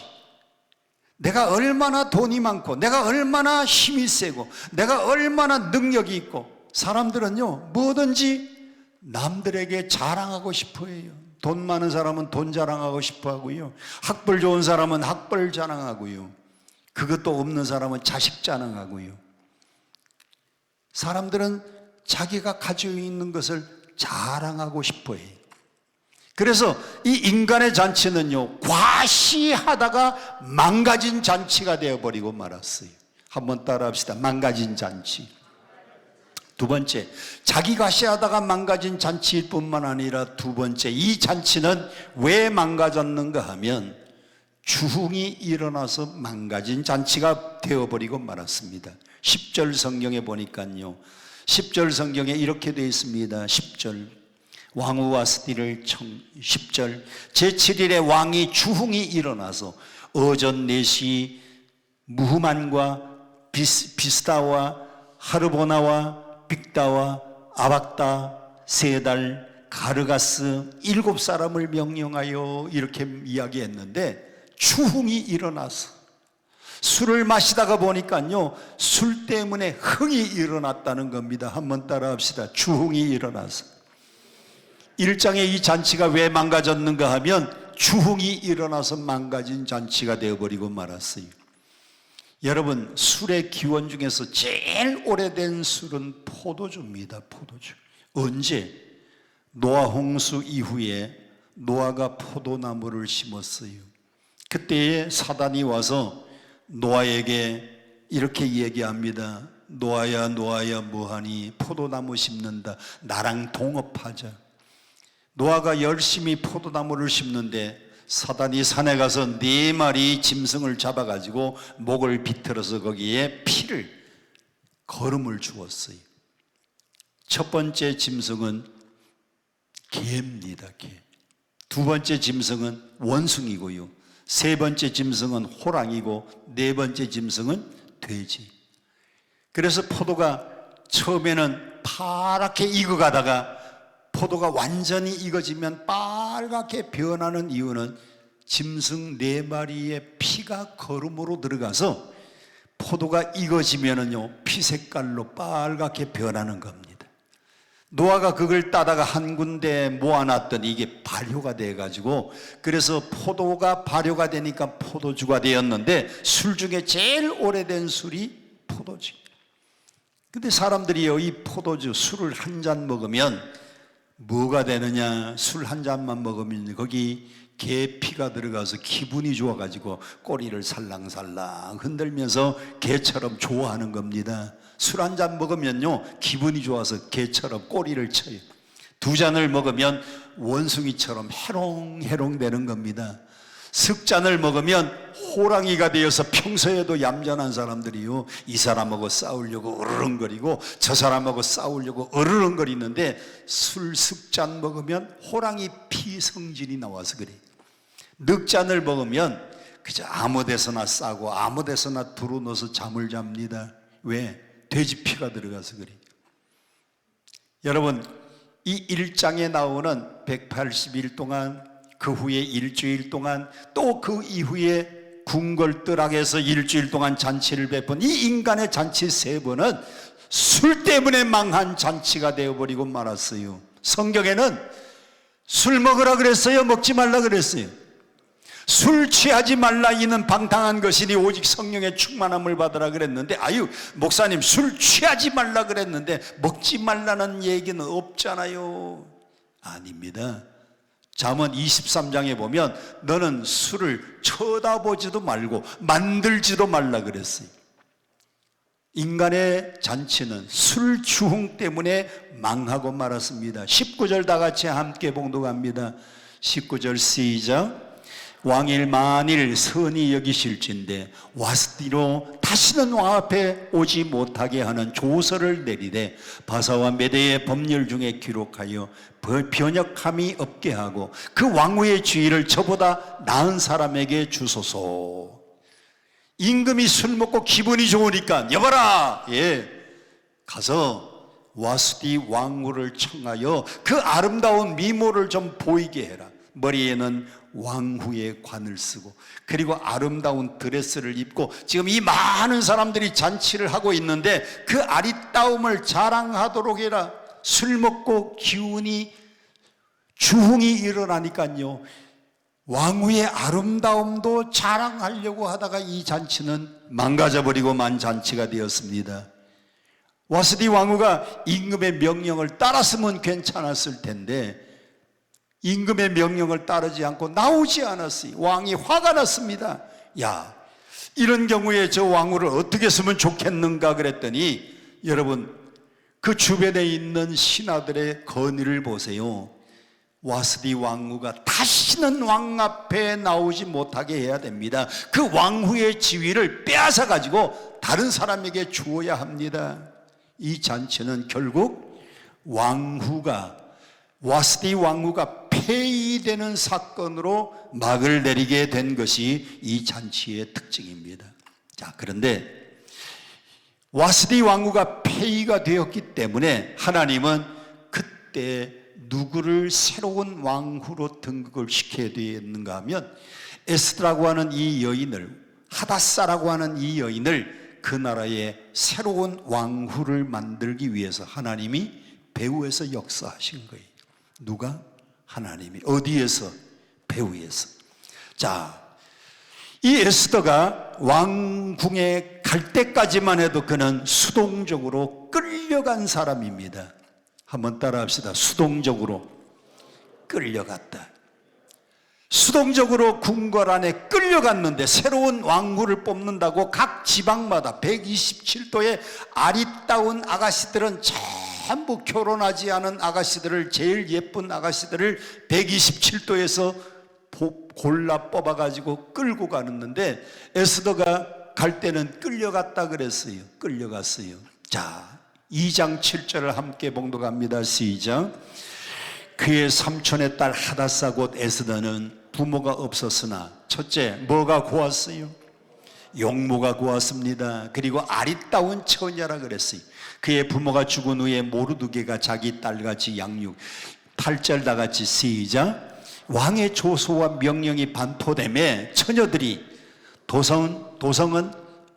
내가 얼마나 돈이 많고 내가 얼마나 힘이 세고 내가 얼마나 능력이 있고, 사람들은요 뭐든지 남들에게 자랑하고 싶어 해요. 돈 많은 사람은 돈 자랑하고 싶어 하고요, 학벌 좋은 사람은 학벌 자랑하고요, 그것도 없는 사람은 자식 자랑하고요. 사람들은 자기가 가지고 있는 것을 자랑하고 싶어 해요. 그래서 이 인간의 잔치는요 과시하다가 망가진 잔치가 되어버리고 말았어요. 한번 따라합시다. 망가진 잔치. 두 번째, 자기 과시하다가 망가진 잔치일 뿐만 아니라 두 번째, 이 잔치는 왜 망가졌는가 하면 주흥이 일어나서 망가진 잔치가 되어버리고 말았습니다. 10절 성경에 보니까요, 10절 성경에 이렇게 되어 있습니다. 10절, 왕후 와스디를 10절, 제7일에 왕이 주흥이 일어나서 어전 4시 무흐만과 비스다와 하르보나와 빅다와 아박다, 세달, 가르가스 7사람을 명령하여 이렇게 이야기했는데, 주흥이 일어나서 술을 마시다가 보니까요 술 때문에 흥이 일어났다는 겁니다. 한번 따라합시다. 주흥이 일어나서. 1장의 이 잔치가 왜 망가졌는가 하면 주흥이 일어나서 망가진 잔치가 되어버리고 말았어요. 여러분, 술의 기원 중에서 제일 오래된 술은 포도주입니다. 포도주. 언제? 노아 홍수 이후에 노아가 포도나무를 심었어요. 그때에 사단이 와서 노아에게 이렇게 얘기합니다. 노아야, 노아야, 뭐하니? 포도나무 심는다. 나랑 동업하자. 노아가 열심히 포도나무를 심는데 사단이 산에 가서 4마리 짐승을 잡아가지고 목을 비틀어서 거기에 피를, 거름을 주었어요. 첫 번째 짐승은 개입니다. 개. 두 번째 짐승은 원숭이고요. 세 번째 짐승은 호랑이고, 네 번째 짐승은 돼지. 그래서 포도가 처음에는 파랗게 익어가다가 포도가 완전히 익어지면 빨갛게 변하는 이유는 짐승 4마리의 피가 거름으로 들어가서 포도가 익어지면은요, 피 색깔로 빨갛게 변하는 겁니다. 노아가 그걸 따다가 한 군데 모아놨더니 이게 발효가 돼가지고, 그래서 포도가 발효가 되니까 포도주가 되었는데, 술 중에 제일 오래된 술이 포도주. 근데 사람들이요, 이 포도주, 술을 한 잔 먹으면 뭐가 되느냐? 술 한 잔만 먹으면 거기 개 피가 들어가서 기분이 좋아가지고 꼬리를 살랑살랑 흔들면서 개처럼 좋아하는 겁니다. 술 한 잔 먹으면요, 기분이 좋아서 개처럼 꼬리를 쳐요. 2잔을 먹으면 원숭이처럼 해롱해롱 되는 겁니다. 10잔을 먹으면 호랑이가 되어서 평소에도 얌전한 사람들이요, 이 사람하고 싸우려고 으르렁거리고 저 사람하고 싸우려고 으르렁거리는데, 술 10잔 먹으면 호랑이 피 성질이 나와서 그래요. 4잔을 먹으면 그저 아무 데서나 싸고 아무 데서나 두루넣어서 잠을 잡니다. 왜? 돼지 피가 들어가서 그래요. 여러분, 이 1장에 나오는 180일 동안, 그 후에 일주일 동안, 또 그 이후에 궁궐뜰악에서 일주일 동안 잔치를 베푼 이 인간의 잔치 3번은 술 때문에 망한 잔치가 되어버리고 말았어요. 성경에는 술 먹으라 그랬어요? 먹지 말라 그랬어요? 술 취하지 말라, 이는 방탕한 것이니 오직 성령의 충만함을 받으라 그랬는데, 아유, 목사님 술 취하지 말라 그랬는데 먹지 말라는 얘기는 없잖아요. 아닙니다. 잠언 23장에 보면 너는 술을 쳐다보지도 말고 만들지도 말라 그랬어요. 인간의 잔치는 술 주흥 때문에 망하고 말았습니다. 19절 다 같이 함께 봉독합니다. 19절 시작. 왕일 만일 선히 여기실진대 와스디로 다시는 왕 앞에 오지 못하게 하는 조서를 내리되 바사와 메대의 법률 중에 기록하여 변역함이 없게 하고 그 왕후의 지위를 저보다 나은 사람에게 주소서. 임금이 술 먹고 기분이 좋으니까 여봐라, 가서 와스디 왕후를 청하여 그 아름다운 미모를 좀 보이게 해라. 머리에는 왕후의 관을 쓰고, 그리고 아름다운 드레스를 입고, 지금 이 많은 사람들이 잔치를 하고 있는데 그 아리따움을 자랑하도록 해라. 술 먹고 기운이, 주흥이 일어나니까요, 왕후의 아름다움도 자랑하려고 하다가 이 잔치는 망가져버리고 만 잔치가 되었습니다. 와스디 왕후가 임금의 명령을 따랐으면 괜찮았을 텐데 임금의 명령을 따르지 않고 나오지 않았어요. 왕이 화가 났습니다. 야, 이런 경우에 저 왕후를 어떻게 쓰면 좋겠는가 그랬더니, 여러분, 그 주변에 있는 신하들의 건의를 보세요. 와스디 왕후가 다시는 왕 앞에 나오지 못하게 해야 됩니다. 그 왕후의 지위를 빼앗아 가지고 다른 사람에게 주어야 합니다. 이 잔치는 결국 와스디 왕후가 폐위되는 사건으로 막을 내리게 된 것이 이 잔치의 특징입니다. 자, 그런데 와스디 왕후가 폐위가 되었기 때문에 하나님은 그때 누구를 새로운 왕후로 등극을 시켜야 되었는가 하면, 에스더라고 하는 이 여인을, 하다사라고 하는 이 여인을 그 나라의 새로운 왕후를 만들기 위해서 하나님이 배후에서 역사하신 거예요. 누가? 하나님이. 어디에서? 배후에서. 자, 이 에스더가 왕궁에 갈 때까지만 해도 그는 수동적으로 끌려간 사람입니다. 한번 따라합시다. 수동적으로 끌려갔다. 수동적으로 궁궐 안에 끌려갔는데 새로운 왕후를 뽑는다고 각 지방마다 127도의 아리따운 아가씨들은 전부 결혼하지 않은 아가씨들을, 제일 예쁜 아가씨들을 127도에서 골라 뽑아가지고 끌고 가는데 에스더가 갈 때는 끌려갔다 그랬어요. 끌려갔어요. 자, 2장 7절을 함께 봉독합니다. 시작. 그의 삼촌의 딸 하다사 곧 에스더는 부모가 없었으나 첫째 뭐가 고왔어요? 용모가 고왔습니다. 그리고 아리따운 처녀라 그랬어요. 그의 부모가 죽은 후에 모르드게가 자기 딸같이 양육. 8절 다같이 시작. 왕의 조소와 명령이 반포됨에 처녀들이 도성은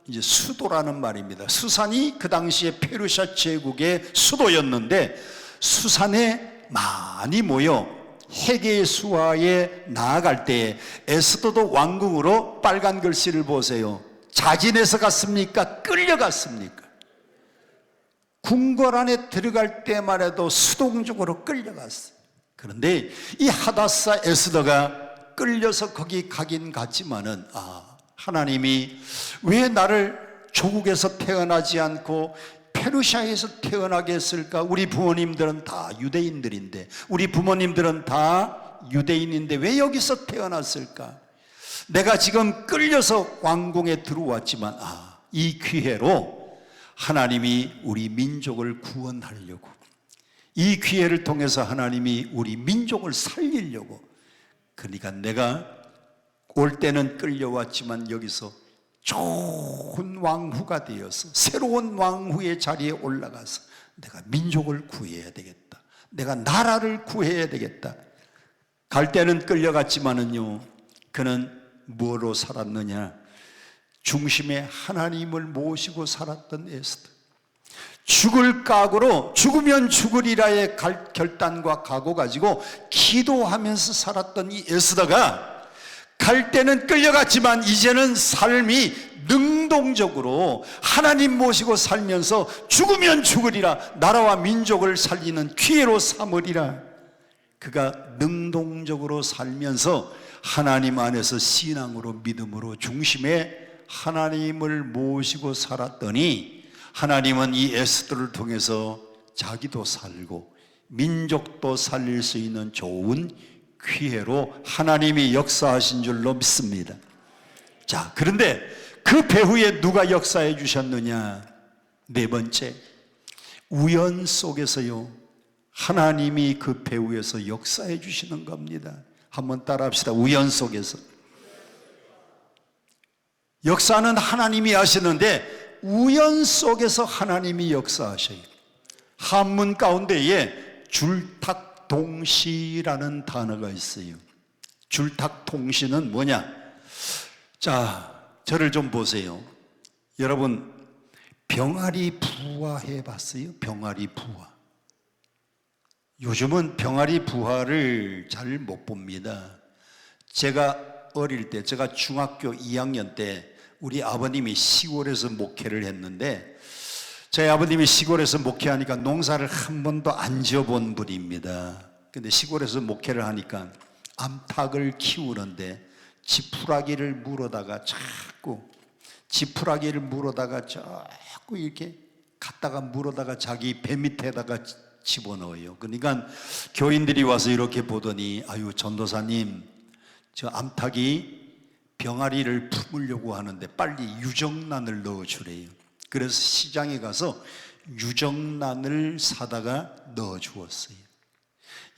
이제 수도라는 말입니다. 수산이 그 당시에 페르시아 제국의 수도였는데 수산에 많이 모여 해계 수하에 나아갈 때 에스더도 왕궁으로 빨간 글씨를 보세요. 자진해서 갔습니까? 끌려갔습니까? 궁궐 안에 들어갈 때만 해도 수동적으로 끌려갔어요. 그런데 이 하다사 에스더가 끌려서 거기 가긴 갔지만은 하나님이 왜 나를 조국에서 태어나지 않고 페르시아에서 태어나게 했을까? 우리 부모님들은 다 유대인들인데, 우리 부모님들은 다 유대인인데 왜 여기서 태어났을까? 내가 지금 끌려서 왕궁에 들어왔지만 이 기회로 하나님이 우리 민족을 구원하려고, 이 기회를 통해서 하나님이 우리 민족을 살리려고, 그러니까 내가 올 때는 끌려왔지만 여기서 좋은 왕후가 되어서 새로운 왕후의 자리에 올라가서 내가 민족을 구해야 되겠다, 내가 나라를 구해야 되겠다. 갈 때는 끌려갔지만은요, 그는 뭐로 살았느냐? 중심에 하나님을 모시고 살았던 에스더. 죽을 각오로 죽으면 죽으리라의 결단과 각오 가지고 기도하면서 살았던 이 에스더가 갈 때는 끌려갔지만 이제는 삶이 능동적으로 하나님 모시고 살면서 죽으면 죽으리라, 나라와 민족을 살리는 기회로 삼으리라. 그가 능동적으로 살면서 하나님 안에서 신앙으로, 믿음으로 중심에 하나님을 모시고 살았더니 하나님은 이 에스더를 통해서 자기도 살고 민족도 살릴 수 있는 좋은 기회로 하나님이 역사하신 줄로 믿습니다. 자, 그런데 그 배후에 누가 역사해 주셨느냐? 네 번째, 우연 속에서요, 하나님이 그 배후에서 역사해 주시는 겁니다. 한번 따라합시다. 우연 속에서. 역사는 하나님이 하시는데 우연 속에서 하나님이 역사하셔요. 한문 가운데에 줄탁동시라는 단어가 있어요. 줄탁동시는 뭐냐? 자, 저를 좀 보세요. 여러분, 병아리 부화 해봤어요? 병아리 부화. 요즘은 병아리 부화를 잘 못 봅니다. 제가 어릴 때, 제가 중학교 2학년 때 우리 아버님이 시골에서 목회를 했는데, 저희 아버님이 시골에서 목회하니까 농사를 한 번도 안 지어본 분입니다. 근데 시골에서 목회를 하니까 암탉을 키우는데 지푸라기를 물어다가 자꾸 이렇게 갖다가 물어다가 자기 배 밑에다가 집어넣어요. 그러니까 교인들이 와서 이렇게 보더니, 아유, 전도사님, 저 암탉이 병아리를 품으려고 하는데 빨리 유정란을 넣어주래요. 그래서 시장에 가서 유정란을 사다가 넣어주었어요.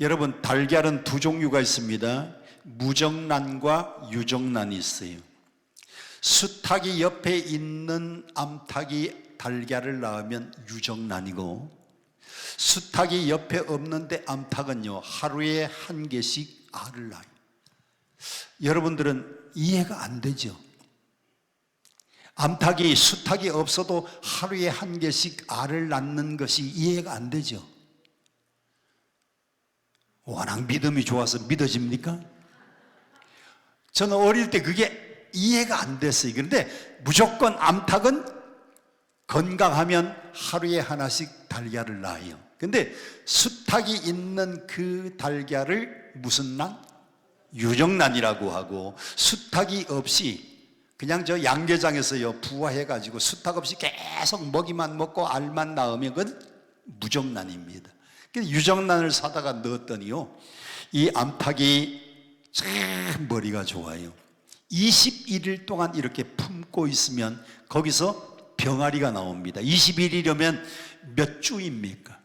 여러분, 달걀은 두 종류가 있습니다. 무정란과 유정란이 있어요. 수탉이 옆에 있는 암탉이 달걀을 낳으면 유정란이고, 수탉이 옆에 없는데 암탉은요, 하루에 한 개씩 알을 낳아요. 여러분들은 이해가 안 되죠? 암탉이, 수탉이 없어도 하루에 한 개씩 알을 낳는 것이 이해가 안 되죠? 워낙 믿음이 좋아서 믿어집니까? 저는 어릴 때 그게 이해가 안 됐어요. 그런데 무조건 암탉은 건강하면 하루에 하나씩 달걀을 낳아요. 근데 수탉이 있는 그 달걀을 무슨 난? 유정란이라고 하고, 수탉이 없이 그냥 저 양계장에서요 부화해가지고 수탉 없이 계속 먹이만 먹고 알만 낳으면 그건 무정란입니다. 그래서 유정란을 사다가 넣었더니요, 이 암탉이 참 머리가 좋아요. 21일 동안 이렇게 품고 있으면 거기서 병아리가 나옵니다. 21일이면 몇 주입니까?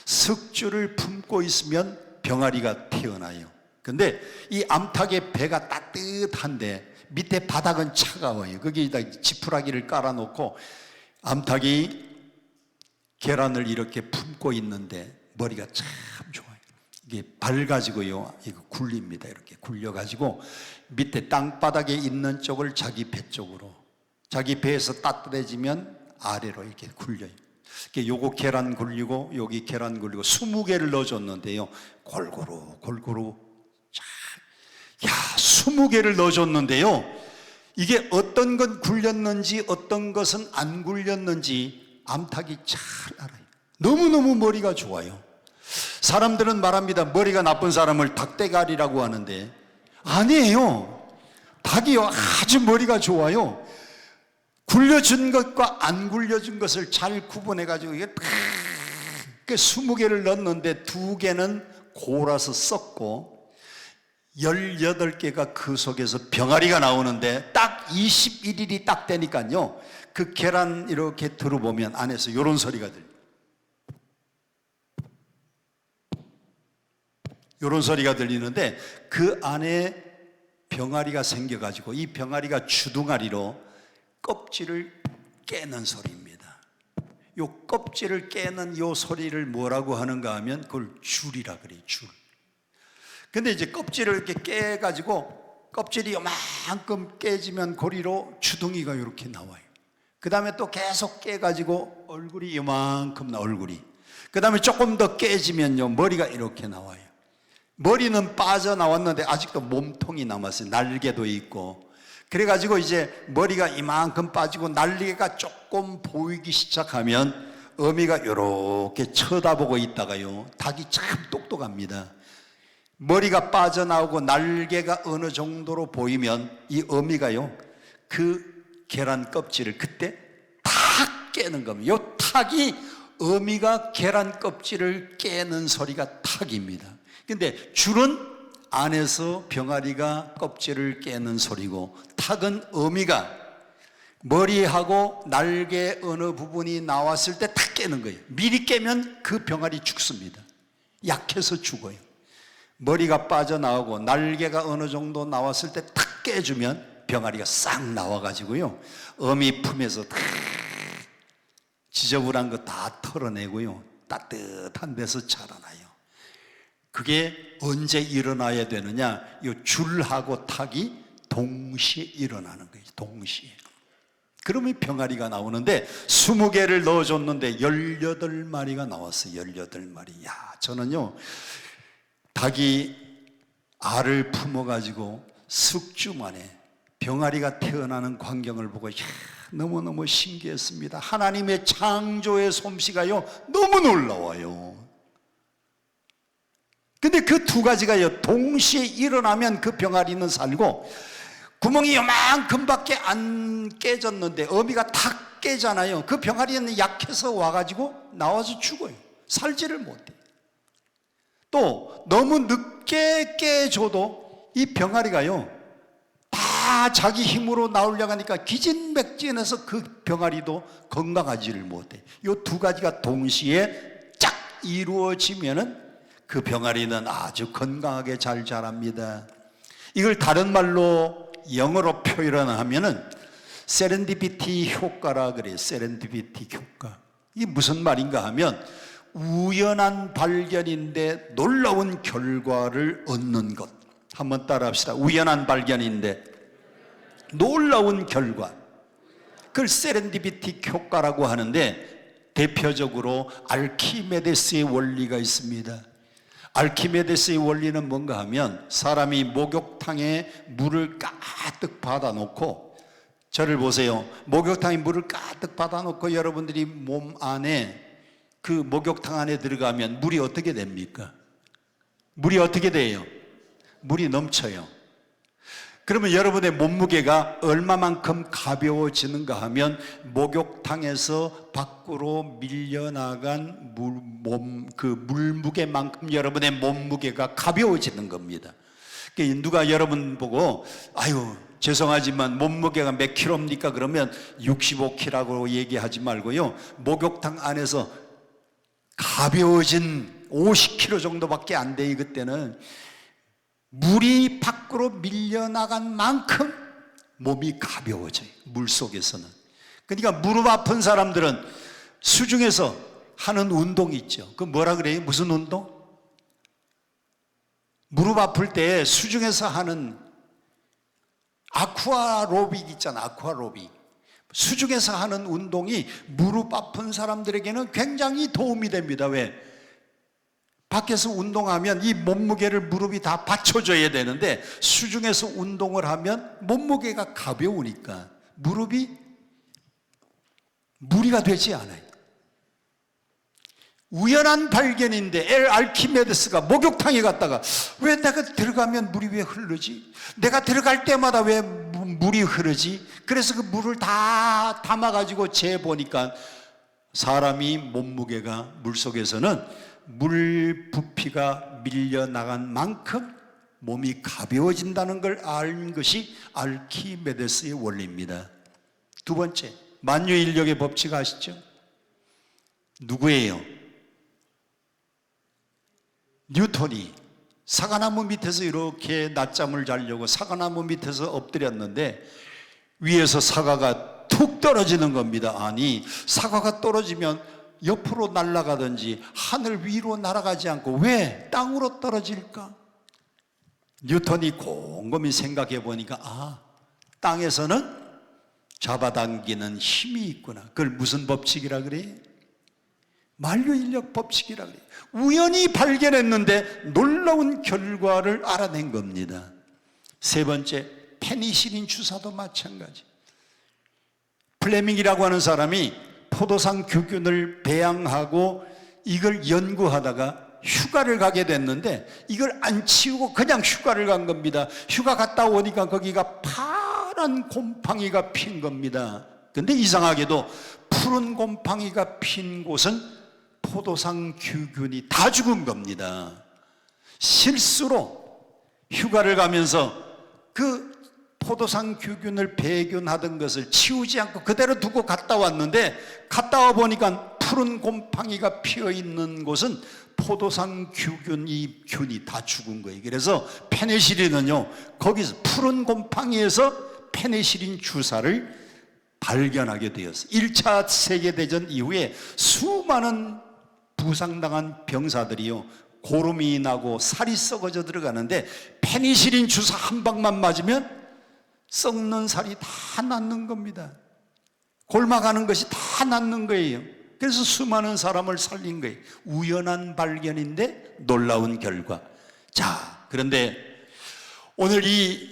석 주를 품고 있으면 병아리가 태어나요. 근데 이 암탉의 배가 따뜻한데 밑에 바닥은 차가워요. 거기에다 지푸라기를 깔아놓고 암탉이 계란을 이렇게 품고 있는데 머리가 참 좋아요. 이게 발 가지고요, 이거 굴립니다. 이렇게 굴려가지고 밑에 땅바닥에 있는 쪽을 자기 배 쪽으로, 자기 배에서 따뜻해지면 아래로 이렇게 굴려요. 요거 계란 굴리고 여기 계란 굴리고 20개를 넣어줬는데요, 골고루 야, 20개를 넣어줬는데요, 이게 어떤 건 굴렸는지 어떤 것은 안 굴렸는지 암탉이 잘 알아요. 너무너무 머리가 좋아요. 사람들은 말합니다. 머리가 나쁜 사람을 닭대가리라고 하는데 아니에요. 닭이요, 아주 머리가 좋아요. 굴려준 것과 안 굴려준 것을 잘 구분해가지고 이게 딱 20개를 넣었는데 2개는 골아서 썩고 18개가 그 속에서 병아리가 나오는데 딱 21일이 딱 되니까요, 그 계란 이렇게 들어보면 안에서 이런 소리가 들려요. 이런 소리가 들리는데 그 안에 병아리가 생겨가지고 이 병아리가 주둥아리로 껍질을 깨는 소리입니다. 이 껍질을 깨는 이 소리를 뭐라고 하는가 하면 그걸 줄이라 그래요. 줄. 근데 이제 껍질을 이렇게 깨가지고 껍질이 요만큼 깨지면 고리로 주둥이가 이렇게 나와요. 그 다음에 또 계속 깨가지고 얼굴이 요만큼 나, 얼굴이. 그 다음에 조금 더 깨지면요, 머리가 이렇게 나와요. 머리는 빠져나왔는데 아직도 몸통이 남았어요. 날개도 있고. 그래가지고 이제 머리가 이만큼 빠지고 날개가 조금 보이기 시작하면 어미가 이렇게 쳐다보고 있다가요, 닭이 참 똑똑합니다. 머리가 빠져나오고 날개가 어느 정도로 보이면 이 어미가요, 그 계란 껍질을 그때 탁 깨는 겁니다. 이 탁이, 어미가 계란 껍질을 깨는 소리가 탁입니다. 근데 줄은 안에서 병아리가 껍질을 깨는 소리고, 탁은 어미가 머리하고 날개 어느 부분이 나왔을 때 탁 깨는 거예요. 미리 깨면 그 병아리 죽습니다. 약해서 죽어요. 머리가 빠져나오고 날개가 어느 정도 나왔을 때 탁 깨주면 병아리가 싹 나와가지고요, 어미 품에서 다 지저분한 거 다 털어내고요, 따뜻한 데서 자라나요. 그게 언제 일어나야 되느냐? 이 줄하고 탁이 동시에 일어나는 거예요. 동시에. 그러면 병아리가 나오는데 20개를 넣어줬는데 18마리가 나왔어요. 18마리. 야, 저는요, 닭이 알을 품어가지고 석주 만에 병아리가 태어나는 광경을 보고 너무너무 신기했습니다. 하나님의 창조의 솜씨가요, 너무 놀라워요. 근데 그 2가지가요, 동시에 일어나면 그 병아리는 살고, 구멍이 요만큼밖에 안 깨졌는데 어미가 탁 깨잖아요. 그 병아리는 약해서 와가지고 나와서 죽어요. 살지를 못해요. 또 너무 늦게 깨줘도 이 병아리가요, 다 자기 힘으로 나오려고 하니까 기진맥진해서 그 병아리도 건강하지를 못해요. 이 2가지가 동시에 쫙 이루어지면은 그 병아리는 아주 건강하게 잘 자랍니다. 이걸 다른 말로 영어로 표현을 하면은 세렌디피티 효과라 그래요. 세렌디피티 효과. 이게 무슨 말인가 하면 우연한 발견인데 놀라운 결과를 얻는 것. 한번 따라 합시다. 우연한 발견인데 놀라운 결과. 그걸 세렌디피티 효과라고 하는데 대표적으로 알키메데스의 원리가 있습니다. 알키메데스의 원리는 뭔가 하면 사람이 목욕탕에 물을 가득 받아놓고, 저를 보세요. 목욕탕에 물을 가득 받아놓고 여러분들이 몸 안에, 그 목욕탕 안에 들어가면 물이 어떻게 됩니까? 물이 어떻게 돼요? 물이 넘쳐요. 그러면 여러분의 몸무게가 얼마만큼 가벼워지는가 하면 목욕탕에서 밖으로 밀려나간 그 물무게만큼 여러분의 몸무게가 가벼워지는 겁니다. 그러니까 누가 여러분 보고 아유 죄송하지만 몸무게가 몇 킬로입니까? 그러면 65kg라고 얘기하지 말고요, 목욕탕 안에서 가벼워진 50kg 정도밖에 안 돼요. 그때는 물이 밖으로 밀려나간 만큼 몸이 가벼워져요, 물 속에서는. 그러니까 무릎 아픈 사람들은 수중에서 하는 운동이 있죠. 그 뭐라 그래요? 무슨 운동? 무릎 아플 때 수중에서 하는 아쿠아로빅 있잖아, 아쿠아로빅. 수중에서 하는 운동이 무릎 아픈 사람들에게는 굉장히 도움이 됩니다. 왜? 밖에서 운동하면 이 몸무게를 무릎이 다 받쳐줘야 되는데 수중에서 운동을 하면 몸무게가 가벼우니까 무릎이 무리가 되지 않아요. 우연한 발견인데 알키메데스가 목욕탕에 갔다가 왜 내가 들어가면 물이 왜 흐르지? 내가 들어갈 때마다 왜 물이 흐르지? 그래서 그 물을 다 담아가지고 재보니까 사람이 몸무게가 물속에서는 물 부피가 밀려나간 만큼 몸이 가벼워진다는 걸 알 것이 알키메데스의 원리입니다. 두 번째, 만유인력의 법칙 아시죠? 누구예요? 뉴턴이 사과나무 밑에서 이렇게 낮잠을 자려고 사과나무 밑에서 엎드렸는데 위에서 사과가 툭 떨어지는 겁니다. 아니, 사과가 떨어지면 옆으로 날아가든지 하늘 위로 날아가지 않고 왜 땅으로 떨어질까? 뉴턴이 곰곰이 생각해 보니까 땅에서는 잡아당기는 힘이 있구나. 그걸 무슨 법칙이라 그래요? 만유인력 법칙이라 그래요. 우연히 발견했는데 놀라운 결과를 알아낸 겁니다. 세 번째, 페니실린 주사도 마찬가지. 플레밍이라고 하는 사람이 포도상 규균을 배양하고 이걸 연구하다가 휴가를 가게 됐는데 이걸 안 치우고 그냥 휴가를 간 겁니다. 휴가 갔다 오니까 거기가 파란 곰팡이가 핀 겁니다. 근데 이상하게도 푸른 곰팡이가 핀 곳은 포도상 규균이 다 죽은 겁니다. 실수로 휴가를 가면서 그 포도상 규균을 배균하던 것을 치우지 않고 그대로 두고 갔다 왔는데 갔다 와 보니까 푸른 곰팡이가 피어 있는 곳은 포도상 균이 다 죽은 거예요. 그래서 페니실린은요, 거기서 푸른 곰팡이에서 페니실린 주사를 발견하게 되었어요. 1차 세계대전 이후에 수많은 부상당한 병사들이요, 고름이 나고 살이 썩어져 들어가는데 페니실린 주사 한 방만 맞으면 썩는 살이 다 낫는 겁니다. 골마가는 것이 다 낫는 거예요. 그래서 수많은 사람을 살린 거예요. 우연한 발견인데 놀라운 결과. 자, 그런데 오늘 이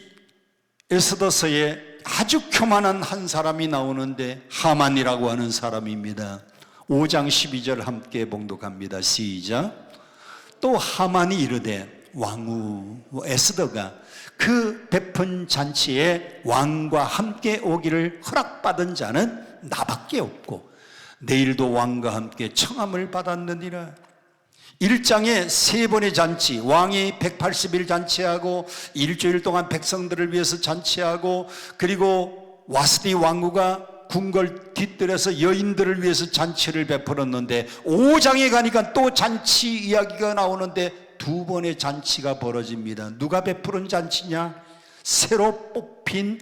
에스더서에 아주 교만한 한 사람이 나오는데 하만이라고 하는 사람입니다. 5장 12절 함께 봉독합니다. 시작. 또 하만이 이르되 왕후 에스더가 그 베푼 잔치에 왕과 함께 오기를 허락받은 자는 나밖에 없고 내일도 왕과 함께 청함을 받았느니라. 1장에 3번의 잔치, 왕이 180일 잔치하고 일주일 동안 백성들을 위해서 잔치하고, 그리고 와스디 왕후가 궁궐 뒤뜰에서 여인들을 위해서 잔치를 베풀었는데 5장에 가니까 또 잔치 이야기가 나오는데 2번의 잔치가 벌어집니다. 누가 베푸는 잔치냐? 새로 뽑힌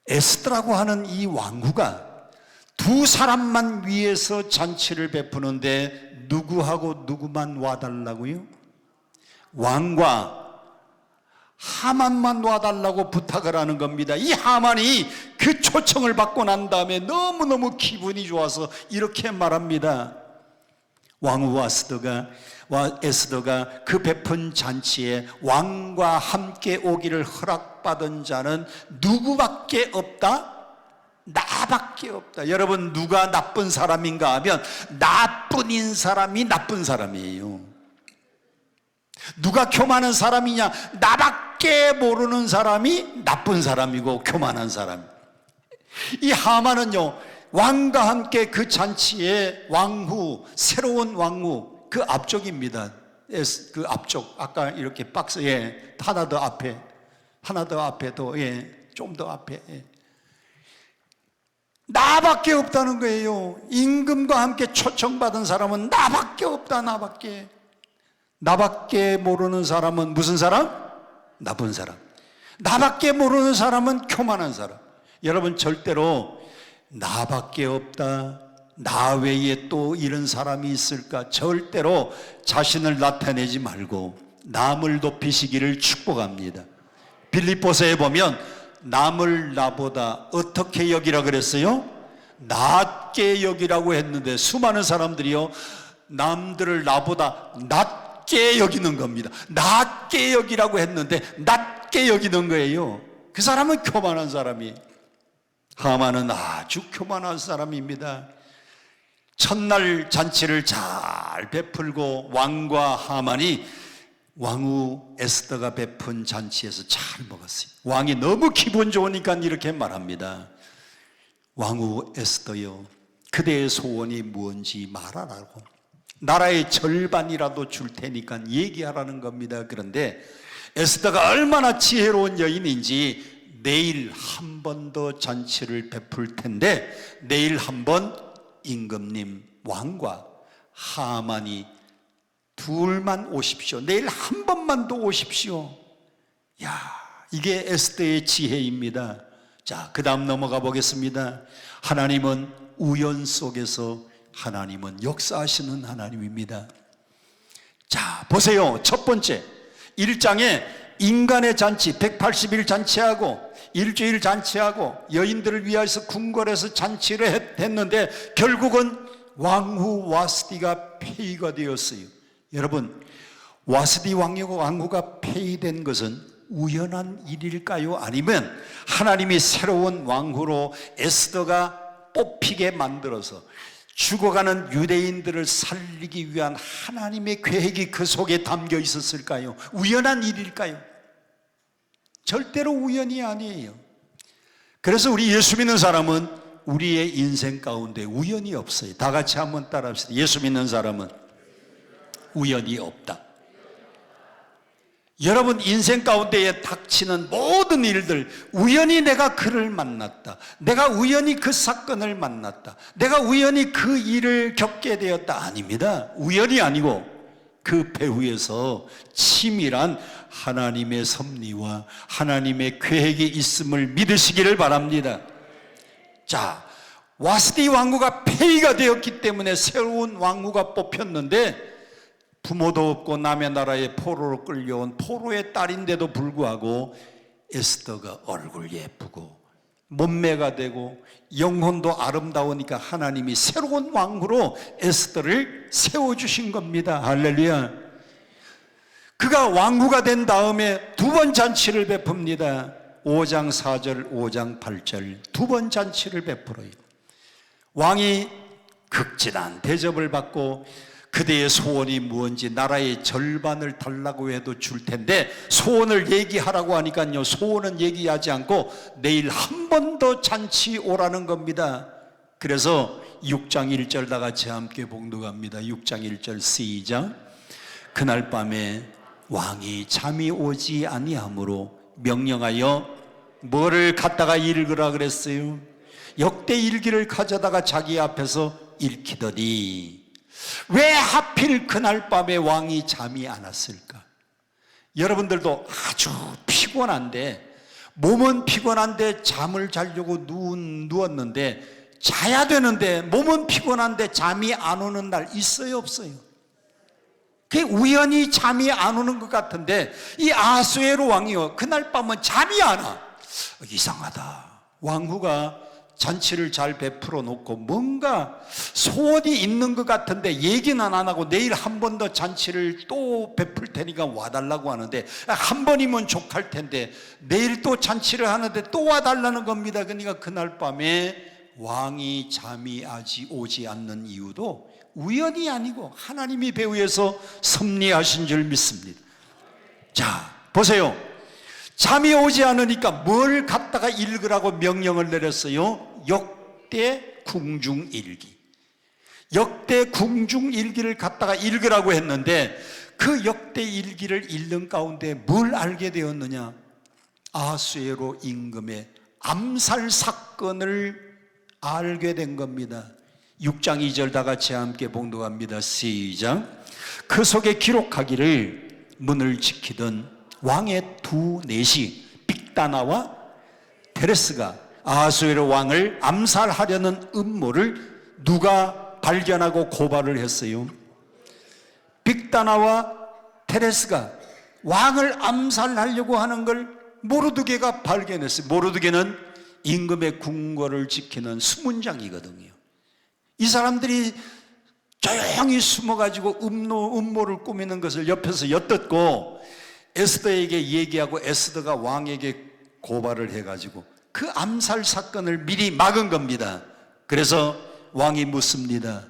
에스더라고 하는 이 왕후가 2사람만 위해서 잔치를 베푸는데 누구하고 누구만 와달라고요? 왕과 하만만 와달라고 부탁을 하는 겁니다. 이 하만이 그 초청을 받고 난 다음에 너무너무 기분이 좋아서 이렇게 말합니다. 왕후 에스더가 그 베푼 잔치에 왕과 함께 오기를 허락받은 자는 누구밖에 없다? 나밖에 없다. 여러분, 누가 나쁜 사람인가 하면 나뿐인 사람이 나쁜 사람이에요. 누가 교만한 사람이냐? 나밖에 모르는 사람이 나쁜 사람이고 교만한 사람. 이 하만은요, 왕과 함께 그 잔치에 왕후, 새로운 왕후, 그 앞쪽입니다. 그 앞쪽, 아까 이렇게 박스에 하나 더 앞에, 좀 더 앞에. 나밖에 없다는 거예요. 임금과 함께 초청받은 사람은 나밖에 없다. 나밖에 모르는 사람은 무슨 사람? 나쁜 사람. 나밖에 모르는 사람은 교만한 사람. 여러분, 절대로 나밖에 없다, 나 외에 또 이런 사람이 있을까, 절대로 자신을 나타내지 말고 남을 높이시기를 축복합니다. 빌립보서에 보면 남을 나보다 어떻게 여기라 그랬어요? 낮게 여기라고 했는데 수많은 사람들이요, 남들을 나보다 낮게 여기는 겁니다. 낮게 여기라고 했는데 낮게 여기는 거예요. 그 사람은 교만한 사람이. 하만은 아주 교만한 사람입니다. 첫날 잔치를 잘 베풀고 왕과 하만이 왕후 에스더가 베푼 잔치에서 잘 먹었어요. 왕이 너무 기분 좋으니까 이렇게 말합니다. 왕후 에스더여, 그대의 소원이 무엇인지 말하라고. 나라의 절반이라도 줄 테니까 얘기하라는 겁니다. 그런데 에스더가 얼마나 지혜로운 여인인지 내일 한 번 더 잔치를 베풀 텐데 내일 한 번 임금님 왕과 하만이 둘만 오십시오. 내일 한 번만 더 오십시오. 야, 이게 에스더의 지혜입니다. 자, 그 다음 넘어가 보겠습니다. 하나님은 우연 속에서 하나님은 역사하시는 하나님입니다. 자, 보세요. 첫 번째 1장에 인간의 잔치 180일 잔치하고 일주일 잔치하고 여인들을 위해서 궁궐에서 잔치를 했는데 결국은 왕후 와스디가 폐위가 되었어요. 여러분, 와스디 왕후가 폐위된 것은 우연한 일일까요? 아니면 하나님이 새로운 왕후로 에스더가 뽑히게 만들어서 죽어가는 유대인들을 살리기 위한 하나님의 계획이 그 속에 담겨 있었을까요? 우연한 일일까요? 절대로 우연이 아니에요. 그래서 우리 예수 믿는 사람은 우리의 인생 가운데 우연이 없어요. 다 같이 한번 따라합시다. 예수 믿는 사람은 우연이 없다. 여러분 인생 가운데에 닥치는 모든 일들, 우연히 내가 그를 만났다, 내가 우연히 그 사건을 만났다, 내가 우연히 그 일을 겪게 되었다, 아닙니다. 우연이 아니고 그 배후에서 치밀한 하나님의 섭리와 하나님의 계획이 있음을 믿으시기를 바랍니다. 자, 와스디 왕후가 폐위가 되었기 때문에 새로운 왕후가 뽑혔는데 부모도 없고 남의 나라에 포로로 끌려온 포로의 딸인데도 불구하고 에스더가 얼굴 예쁘고 몸매가 되고 영혼도 아름다우니까 하나님이 새로운 왕후로 에스더를 세워주신 겁니다. 할렐루야. 그가 왕후가 된 다음에 두 번 잔치를 베풉니다. 5장 4절 5장 8절 두 번 잔치를 베풀어요. 왕이 극진한 대접을 받고 그대의 소원이 무엇인지 나라의 절반을 달라고 해도 줄 텐데 소원을 얘기하라고 하니까요, 소원은 얘기하지 않고 내일 한 번 더 잔치 오라는 겁니다. 그래서 6장 1절 다 같이 함께 봉독합니다. 6장 1절 시작. 그날 밤에 왕이 잠이 오지 아니하므로 명령하여 뭐를 갖다가 읽으라 그랬어요? 역대 일기를 가져다가 자기 앞에서 읽히더니 왜 하필 그날 밤에 왕이 잠이 안 왔을까? 여러분들도 아주 피곤한데, 몸은 피곤한데 잠을 자려고 누웠는데 자야 되는데 몸은 피곤한데 잠이 안 오는 날 있어요, 없어요? 그게 우연히 잠이 안 오는 것 같은데 이 아수에로 왕이요, 그날 밤은 잠이 안 와. 이상하다. 왕후가 잔치를 잘 베풀어 놓고 뭔가 소원이 있는 것 같은데 얘기는 안 하고 내일 한 번 더 잔치를 또 베풀 테니까 와달라고 하는데, 한 번이면 족할 텐데 내일 또 잔치를 하는데 또 와달라는 겁니다. 그러니까 그날 밤에 왕이 잠이 아직 오지 않는 이유도 우연이 아니고 하나님이 배후에서 섭리하신 줄 믿습니다. 자, 보세요. 잠이 오지 않으니까 뭘 갖다가 읽으라고 명령을 내렸어요? 역대 궁중일기. 역대 궁중일기를 갖다가 읽으라고 했는데, 그 역대 일기를 읽는 가운데 뭘 알게 되었느냐? 아수에로 임금의 암살 사건을 알게 된 겁니다. 6장 2절 다 같이 함께 봉독합니다. 시작. 그 속에 기록하기를 문을 지키던 왕의 두 내시 빅다나와 테레스가 아하수에로 왕을 암살하려는 음모를 누가 발견하고 고발을 했어요? 빅다나와 테레스가 왕을 암살하려고 하는 걸 모르드게가 발견했어요. 모르드게는 임금의 궁궐을 지키는 수문장이거든요. 이 사람들이 조용히 숨어가지고 음모를 꾸미는 것을 옆에서 엿듣고 에스더에게 얘기하고, 에스더가 왕에게 고발을 해가지고 그 암살 사건을 미리 막은 겁니다. 그래서 왕이 묻습니다.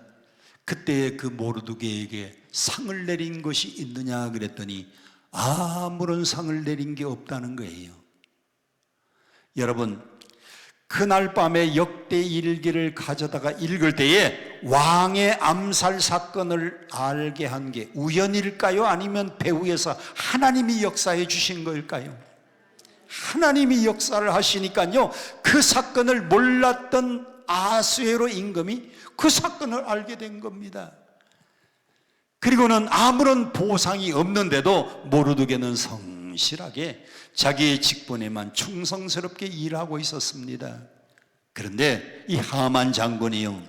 그때 그 모르드게에게 상을 내린 것이 있느냐 그랬더니 아무런 상을 내린 게 없다는 거예요. 여러분, 그날 밤에 역대 일기를 가져다가 읽을 때에 왕의 암살 사건을 알게 한 게 우연일까요? 아니면 배후에서 하나님이 역사해 주신 걸까요? 하나님이 역사를 하시니까요, 그 사건을 몰랐던 아수에로 임금이 그 사건을 알게 된 겁니다. 그리고는 아무런 보상이 없는데도 모르드게는 성실하게 자기의 직분에만 충성스럽게 일하고 있었습니다. 그런데 이 하만 장군이요,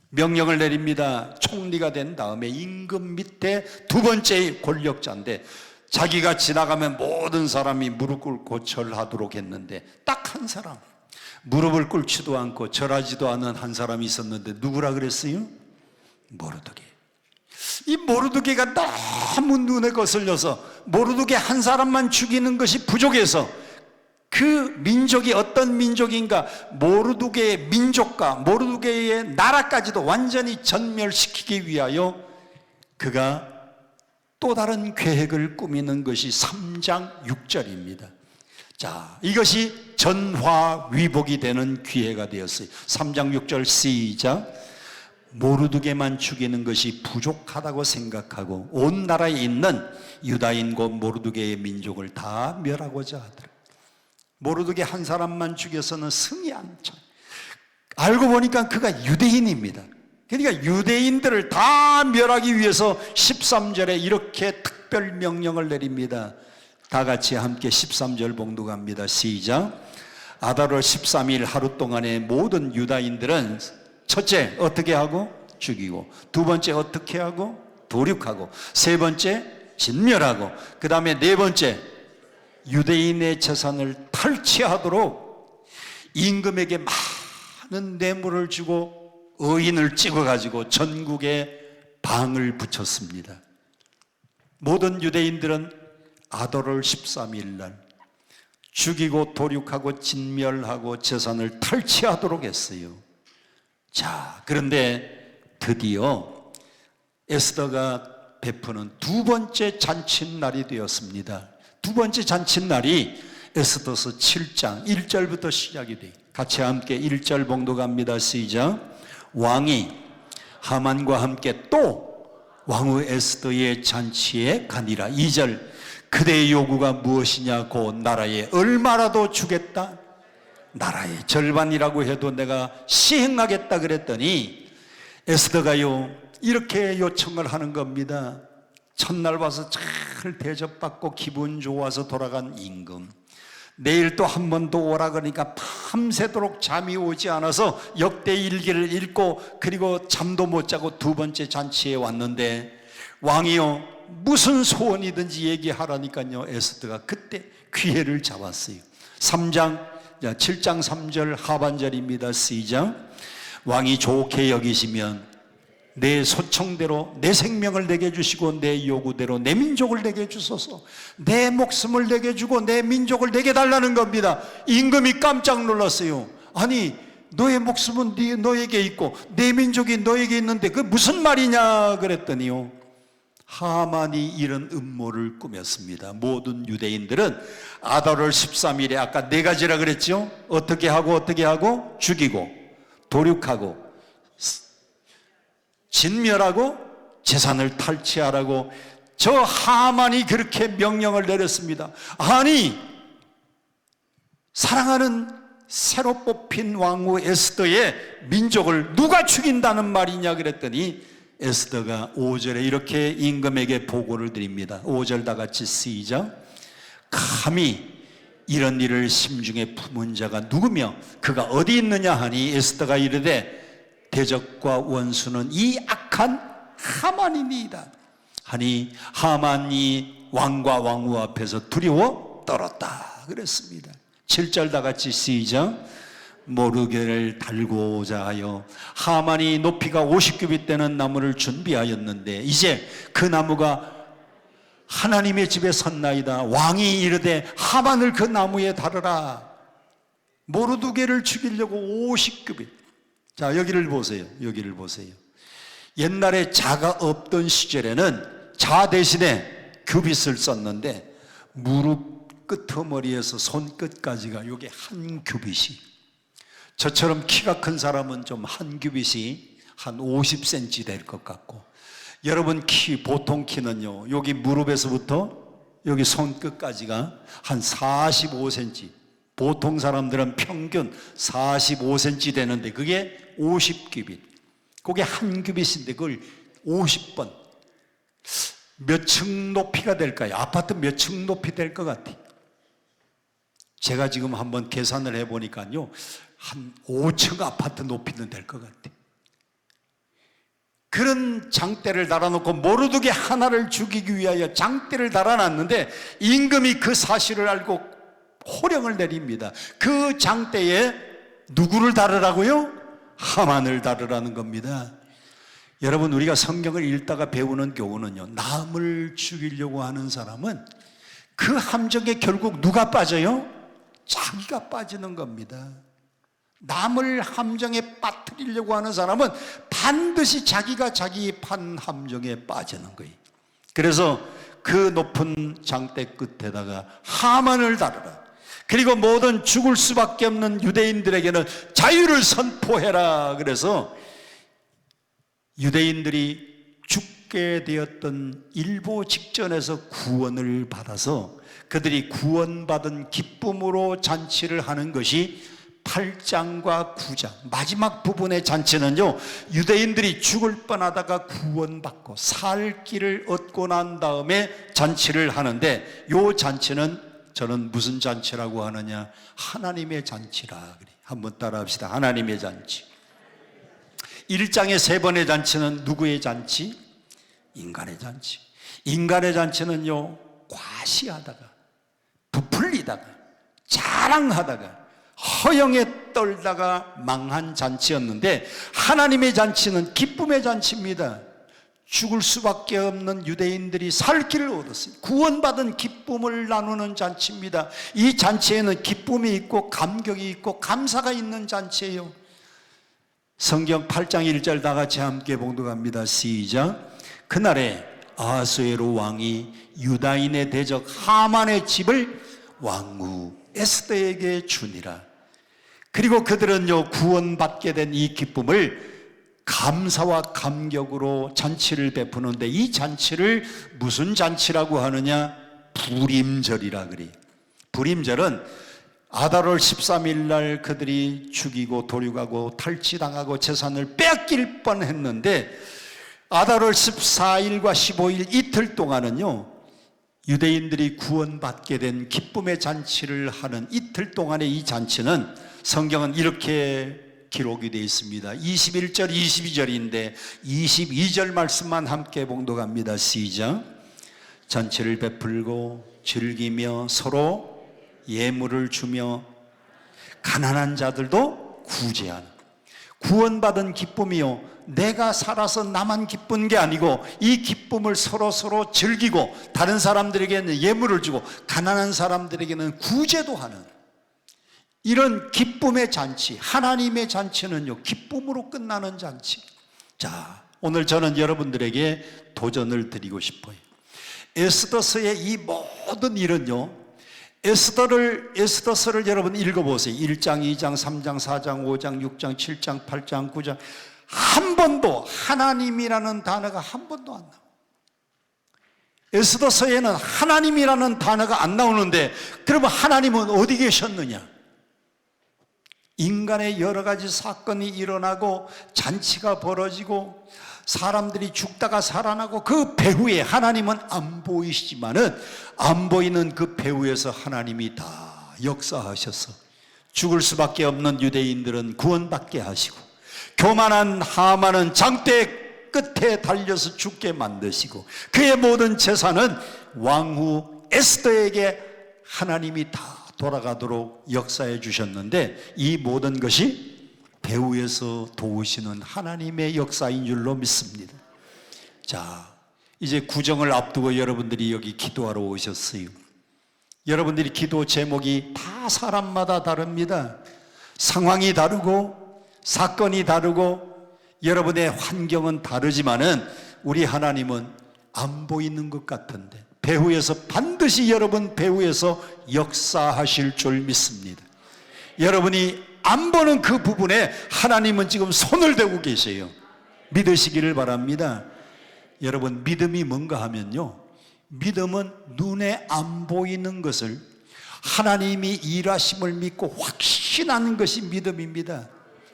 명령을 내립니다. 총리가 된 다음에 임금 밑에 두 번째 권력자인데, 자기가 지나가면 모든 사람이 무릎 꿇고 절하도록 했는데 딱 한 사람, 무릎을 꿇지도 않고 절하지도 않은 한 사람이 있었는데 누구라 그랬어요? 모르드게. 이 모르드게가 너무 눈에 거슬려서 모르드게 한 사람만 죽이는 것이 부족해서 그 민족이 어떤 민족인가, 모르드게의 민족과 모르드게의 나라까지도 완전히 전멸시키기 위하여 그가 또 다른 계획을 꾸미는 것이 3장 6절입니다. 자, 이것이 전화위복이 되는 기회가 되었어요. 3장 6절 시작. 모르드게만 죽이는 것이 부족하다고 생각하고 온 나라에 있는 유다인 곧 모르드게의 민족을 다 멸하고자 하더라. 모르드게 한 사람만 죽여서는 승이 안 차. 알고 보니까 그가 유대인입니다. 그러니까 유대인들을 다 멸하기 위해서 13절에 이렇게 특별 명령을 내립니다. 다 같이 함께 13절 봉독합니다. 시작. 아달월 13일 하루 동안에 모든 유다인들은 첫째 어떻게 하고? 죽이고, 두 번째 어떻게 하고? 도륙하고, 세 번째 진멸하고, 그 다음에 네 번째 유대인의 재산을 탈취하도록 임금에게 많은 뇌물을 주고 의인을 찍어가지고 전국에 방을 붙였습니다. 모든 유대인들은 아달월 13일 날 죽이고 도륙하고 진멸하고 재산을 탈취하도록 했어요. 자, 그런데 드디어 에스더가 베푸는 두 번째 잔칫날이 되었습니다. 두 번째 잔칫날이 에스더서 7장 1절부터 시작이 돼요. 같이 함께 1절 봉독합니다. 시작. 왕이 하만과 함께 또 왕후 에스더의 잔치에 가니라. 2절. 그대의 요구가 무엇이냐고, 나라에 얼마라도 주겠다, 나라의 절반이라고 해도 내가 시행하겠다 그랬더니 에스더가요 이렇게 요청을 하는 겁니다. 첫날 와서 잘 대접받고 기분 좋아서 돌아간 임금, 내일 또 한 번 더 오라 그러니까 밤새도록 잠이 오지 않아서 역대 일기를 읽고 그리고 잠도 못 자고 두 번째 잔치에 왔는데 왕이요 무슨 소원이든지 얘기하라니까요, 에스더가 그때 기회를 잡았어요. 3장 7장 3절 하반절입니다. 시작. 왕이 좋게 여기시면 내 소청대로 내 생명을 내게 주시고 내 요구대로 내 민족을 내게 주소서. 내 목숨을 내게 주고 내 민족을 내게 달라는 겁니다. 임금이 깜짝 놀랐어요. 아니, 너의 목숨은 너에게 있고 내 민족이 너에게 있는데 그게 무슨 말이냐 그랬더니요, 하만이 이런 음모를 꾸몄습니다. 모든 유대인들은 아달월 13일에 아까 네 가지라 그랬죠. 어떻게 하고 죽이고 도륙하고 진멸하고 재산을 탈취하라고 저 하만이 그렇게 명령을 내렸습니다. 아니, 사랑하는 새로 뽑힌 왕후 에스더의 민족을 누가 죽인다는 말이냐 그랬더니 에스더가 5절에 이렇게 임금에게 보고를 드립니다. 5절 다 같이 시작. 감히 이런 일을 심중에 품은 자가 누구며 그가 어디 있느냐 하니 에스더가 이르되 대적과 원수는 이 악한 하만이니이다 하니 하만이 왕과 왕후 앞에서 두려워 떨었다 그랬습니다. 7절 다 같이 시작. 모르게를 달고자 하여 하만이 높이가 50규빗 되는 나무를 준비하였는데 이제 그 나무가 하나님의 집에 섰나이다. 왕이 이르되 하만을 그 나무에 달으라. 모르두개를 죽이려고 50규빗. 자, 여기를 보세요. 여기를 보세요. 옛날에 자가 없던 시절에는 자 대신에 규빗을 썼는데 무릎 끄트머리에서 손끝까지가 요게 한 규빗이, 저처럼 키가 큰 사람은 좀 한 규빗이 한 50cm 될 것 같고, 여러분 보통 키는요, 여기 무릎에서부터 여기 손끝까지가 한 45cm, 보통 사람들은 평균 45cm 되는데 그게 50규빗, 그게 한 규빗인데 그걸 50번, 몇 층 높이가 될까요? 아파트 몇 층 높이 될 것 같아요? 제가 지금 한번 계산을 해보니까요, 한 5층 아파트 높이는 될 것 같아요. 그런 장대를 달아놓고 모르드게 하나를 죽이기 위하여 장대를 달아놨는데 임금이 그 사실을 알고 호령을 내립니다. 그 장대에 누구를 달으라고요? 하만을 달으라는 겁니다. 여러분, 우리가 성경을 읽다가 배우는 교훈은요, 남을 죽이려고 하는 사람은 그 함정에 결국 누가 빠져요? 자기가 빠지는 겁니다. 남을 함정에 빠뜨리려고 하는 사람은 반드시 자기가 자기 판 함정에 빠지는 거예요. 그래서 그 높은 장대 끝에다가 하만을 달으라. 그리고 모든 죽을 수밖에 없는 유대인들에게는 자유를 선포해라. 그래서 유대인들이 죽게 되었던 일보 직전에서 구원을 받아서 그들이 구원받은 기쁨으로 잔치를 하는 것이 8장과 9장 마지막 부분의 잔치는요, 유대인들이 죽을 뻔하다가 구원받고 살 길을 얻고 난 다음에 잔치를 하는데, 요 잔치는 저는 무슨 잔치라고 하느냐, 하나님의 잔치라 그래. 한번 따라 합시다. 하나님의 잔치. 1장의 세 번의 잔치는 누구의 잔치? 인간의 잔치. 인간의 잔치는요, 과시하다가 부풀리다가 자랑하다가 허영에 떨다가 망한 잔치였는데, 하나님의 잔치는 기쁨의 잔치입니다. 죽을 수밖에 없는 유대인들이 살 길을 얻었어요. 구원받은 기쁨을 나누는 잔치입니다. 이 잔치에는 기쁨이 있고 감격이 있고 감사가 있는 잔치예요. 성경 8장 1절 다 같이 함께 봉독합니다. 시작. 그날에 아하수에로 왕이 유다인의 대적 하만의 집을 왕후 에스더에게 주니라. 그리고 그들은요, 구원받게 된 이 기쁨을 감사와 감격으로 잔치를 베푸는데, 이 잔치를 무슨 잔치라고 하느냐? 불임절이라 그래. 불임절은 아달월 13일 날 그들이 죽이고 도륙하고 탈취당하고 재산을 빼앗길 뻔했는데, 아달월 14일과 15일 이틀 동안은요, 유대인들이 구원받게 된 기쁨의 잔치를 하는 이틀 동안의 이 잔치는 성경은 이렇게 기록이 되어 있습니다. 21절 22절인데 22절 말씀만 함께 봉독합니다. 시작. 잔치를 베풀고 즐기며 서로 예물을 주며 가난한 자들도 구제하는, 구원받은 기쁨이요, 내가 살아서 나만 기쁜 게 아니고 이 기쁨을 서로 즐기고 다른 사람들에게는 예물을 주고 가난한 사람들에게는 구제도 하는 이런 기쁨의 잔치, 하나님의 잔치는요 기쁨으로 끝나는 잔치. 자, 오늘 저는 여러분들에게 도전을 드리고 싶어요. 에스더서의 이 모든 일은요, 에스더서를 여러분 읽어보세요. 1장, 2장, 3장, 4장, 5장, 6장, 7장, 8장, 9장 한 번도 하나님이라는 단어가 한 번도 안 나와요. 에스더서에는 하나님이라는 단어가 안 나오는데 그러면 하나님은 어디 계셨느냐? 인간의 여러 가지 사건이 일어나고 잔치가 벌어지고 사람들이 죽다가 살아나고 그 배후에 하나님은 안 보이시지만은 안 보이는 그 배후에서 하나님이 다 역사하셔서 죽을 수밖에 없는 유대인들은 구원받게 하시고 교만한 하만은 장대 끝에 달려서 죽게 만드시고 그의 모든 재산은 왕후 에스더에게 하나님이 다 돌아가도록 역사해 주셨는데 이 모든 것이 배후에서 도우시는 하나님의 역사인 줄로 믿습니다. 자, 이제 구정을 앞두고 여러분들이 여기 기도하러 오셨어요. 여러분들이 기도 제목이 다 사람마다 다릅니다. 상황이 다르고 사건이 다르고 여러분의 환경은 다르지만은 우리 하나님은 안 보이는 것 같은데 배후에서 반드시 여러분 배후에서 역사하실 줄 믿습니다. 여러분이 안 보는 그 부분에 하나님은 지금 손을 대고 계세요. 믿으시기를 바랍니다. 여러분, 믿음이 뭔가 하면요, 믿음은 눈에 안 보이는 것을 하나님이 일하심을 믿고 확신하는 것이 믿음입니다.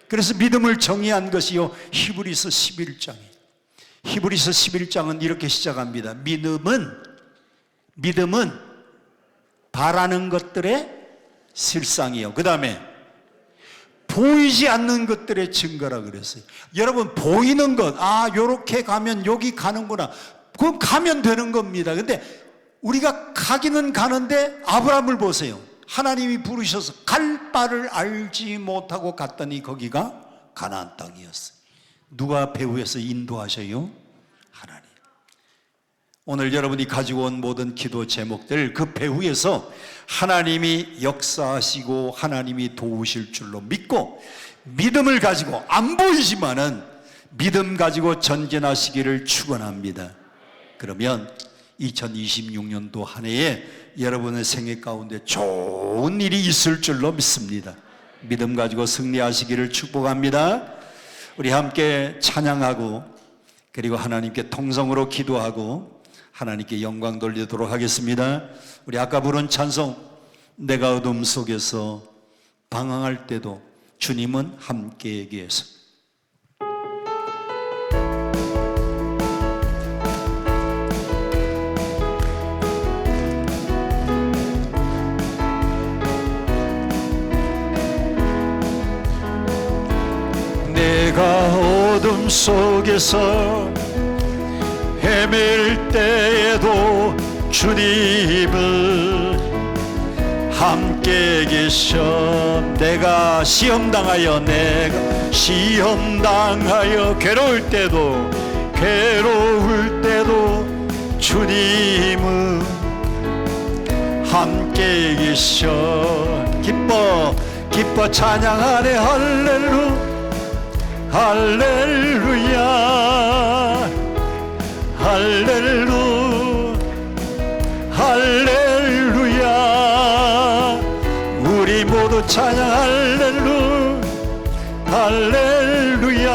그래서 믿음을 정의한 것이요 히브리서 11장이에요. 히브리서 11장은 이렇게 시작합니다. 믿음은 바라는 것들의 실상이요, 그 다음에 보이지 않는 것들의 증거라 그랬어요. 여러분, 보이는 것, 요렇게 가면 여기 가는구나, 그럼 가면 되는 겁니다. 근데 우리가 가기는 가는데 아브라함을 보세요. 하나님이 부르셔서 갈 바를 알지 못하고 갔더니 거기가 가나안 땅이었어요. 누가 배후에서 인도하셔요? 하나님. 오늘 여러분이 가지고 온 모든 기도 제목들 그 배후에서 하나님이 역사하시고 하나님이 도우실 줄로 믿고 믿음을 가지고 안 보이지만은 믿음 가지고 전진하시기를 축원합니다. 그러면 2026년도 한 해에 여러분의 생애 가운데 좋은 일이 있을 줄로 믿습니다. 믿음 가지고 승리하시기를 축복합니다. 우리 함께 찬양하고 그리고 하나님께 통성으로 기도하고 하나님께 영광 돌리도록 하겠습니다. 우리 아까 부른 찬송, 내가 어둠 속에서 방황할 때도 주님은 함께 계셔. 내가 어둠 속에서 헤맬 때에도 주님은 함께 계셔. 내가 시험당하여 괴로울 때도 주님은 함께 계셔. 기뻐 찬양하네. 할렐루야 할렐루야. 우리 모두 찬양 할렐루야.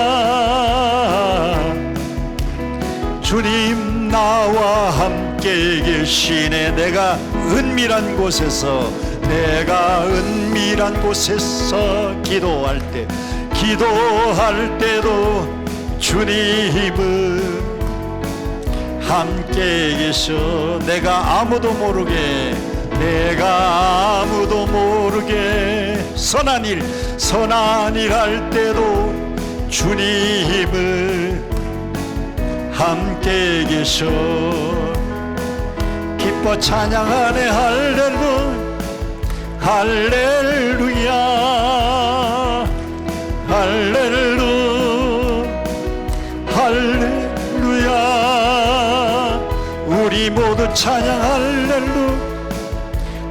주님 나와 함께 계시네. 내가 은밀한 곳에서 기도할 때도 주님은 함께 계셔. 내가 아무도 모르게 선한 일 할 때도 주님은 함께 계셔. 기뻐 찬양하네. 할렐루야 모두 찬양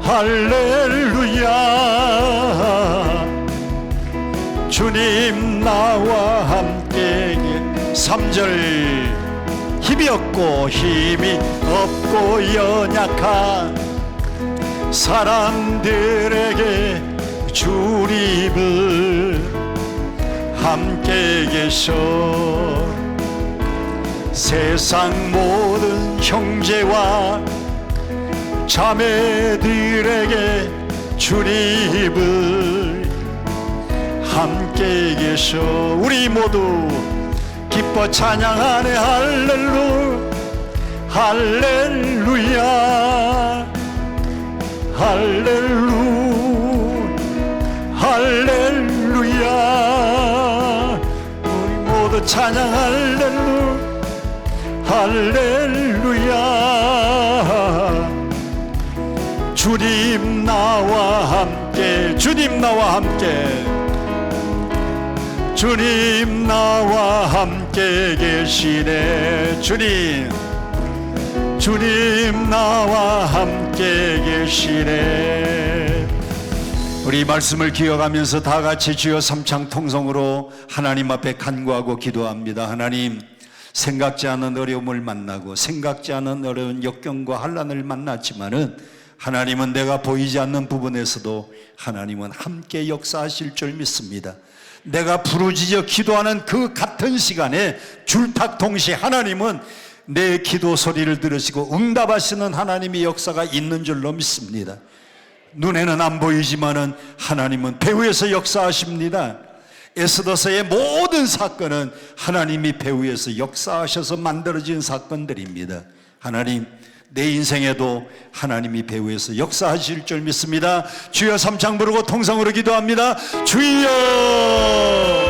할렐루야. 주님 나와 함께. 3절 힘이 없고 연약한 사람들에게 주님을 함께 계셔. 세상 모든 형제와 자매들에게 주님을 함께 계셔. 우리 모두 기뻐 찬양하네. 할렐루야. 할렐루야. 우리 모두 찬양 할렐루야. 주님 나와 함께. 주님 나와 함께. 주님 나와 함께 계시네. 주님 나와 함께 계시네. 우리 말씀을 기억하면서 다 같이 주여 삼창 통성으로 하나님 앞에 간구하고 기도합니다. 하나님, 생각지 않은 어려움을 만나고 생각지 않은 어려운 역경과 환난을 만났지만은 하나님은 내가 보이지 않는 부분에서도 하나님은 함께 역사하실 줄 믿습니다. 내가 부르짖어 기도하는 그 같은 시간에 줄탁 동시에 하나님은 내 기도 소리를 들으시고 응답하시는 하나님의 역사가 있는 줄로 믿습니다. 눈에는 안 보이지만은 하나님은 배후에서 역사하십니다. 에스더서의 모든 사건은 하나님이 배후에서 역사하셔서 만들어진 사건들입니다. 하나님, 내 인생에도 하나님이 배후에서 역사하실 줄 믿습니다. 주여 삼창 부르고 통성으로 기도합니다. 주여.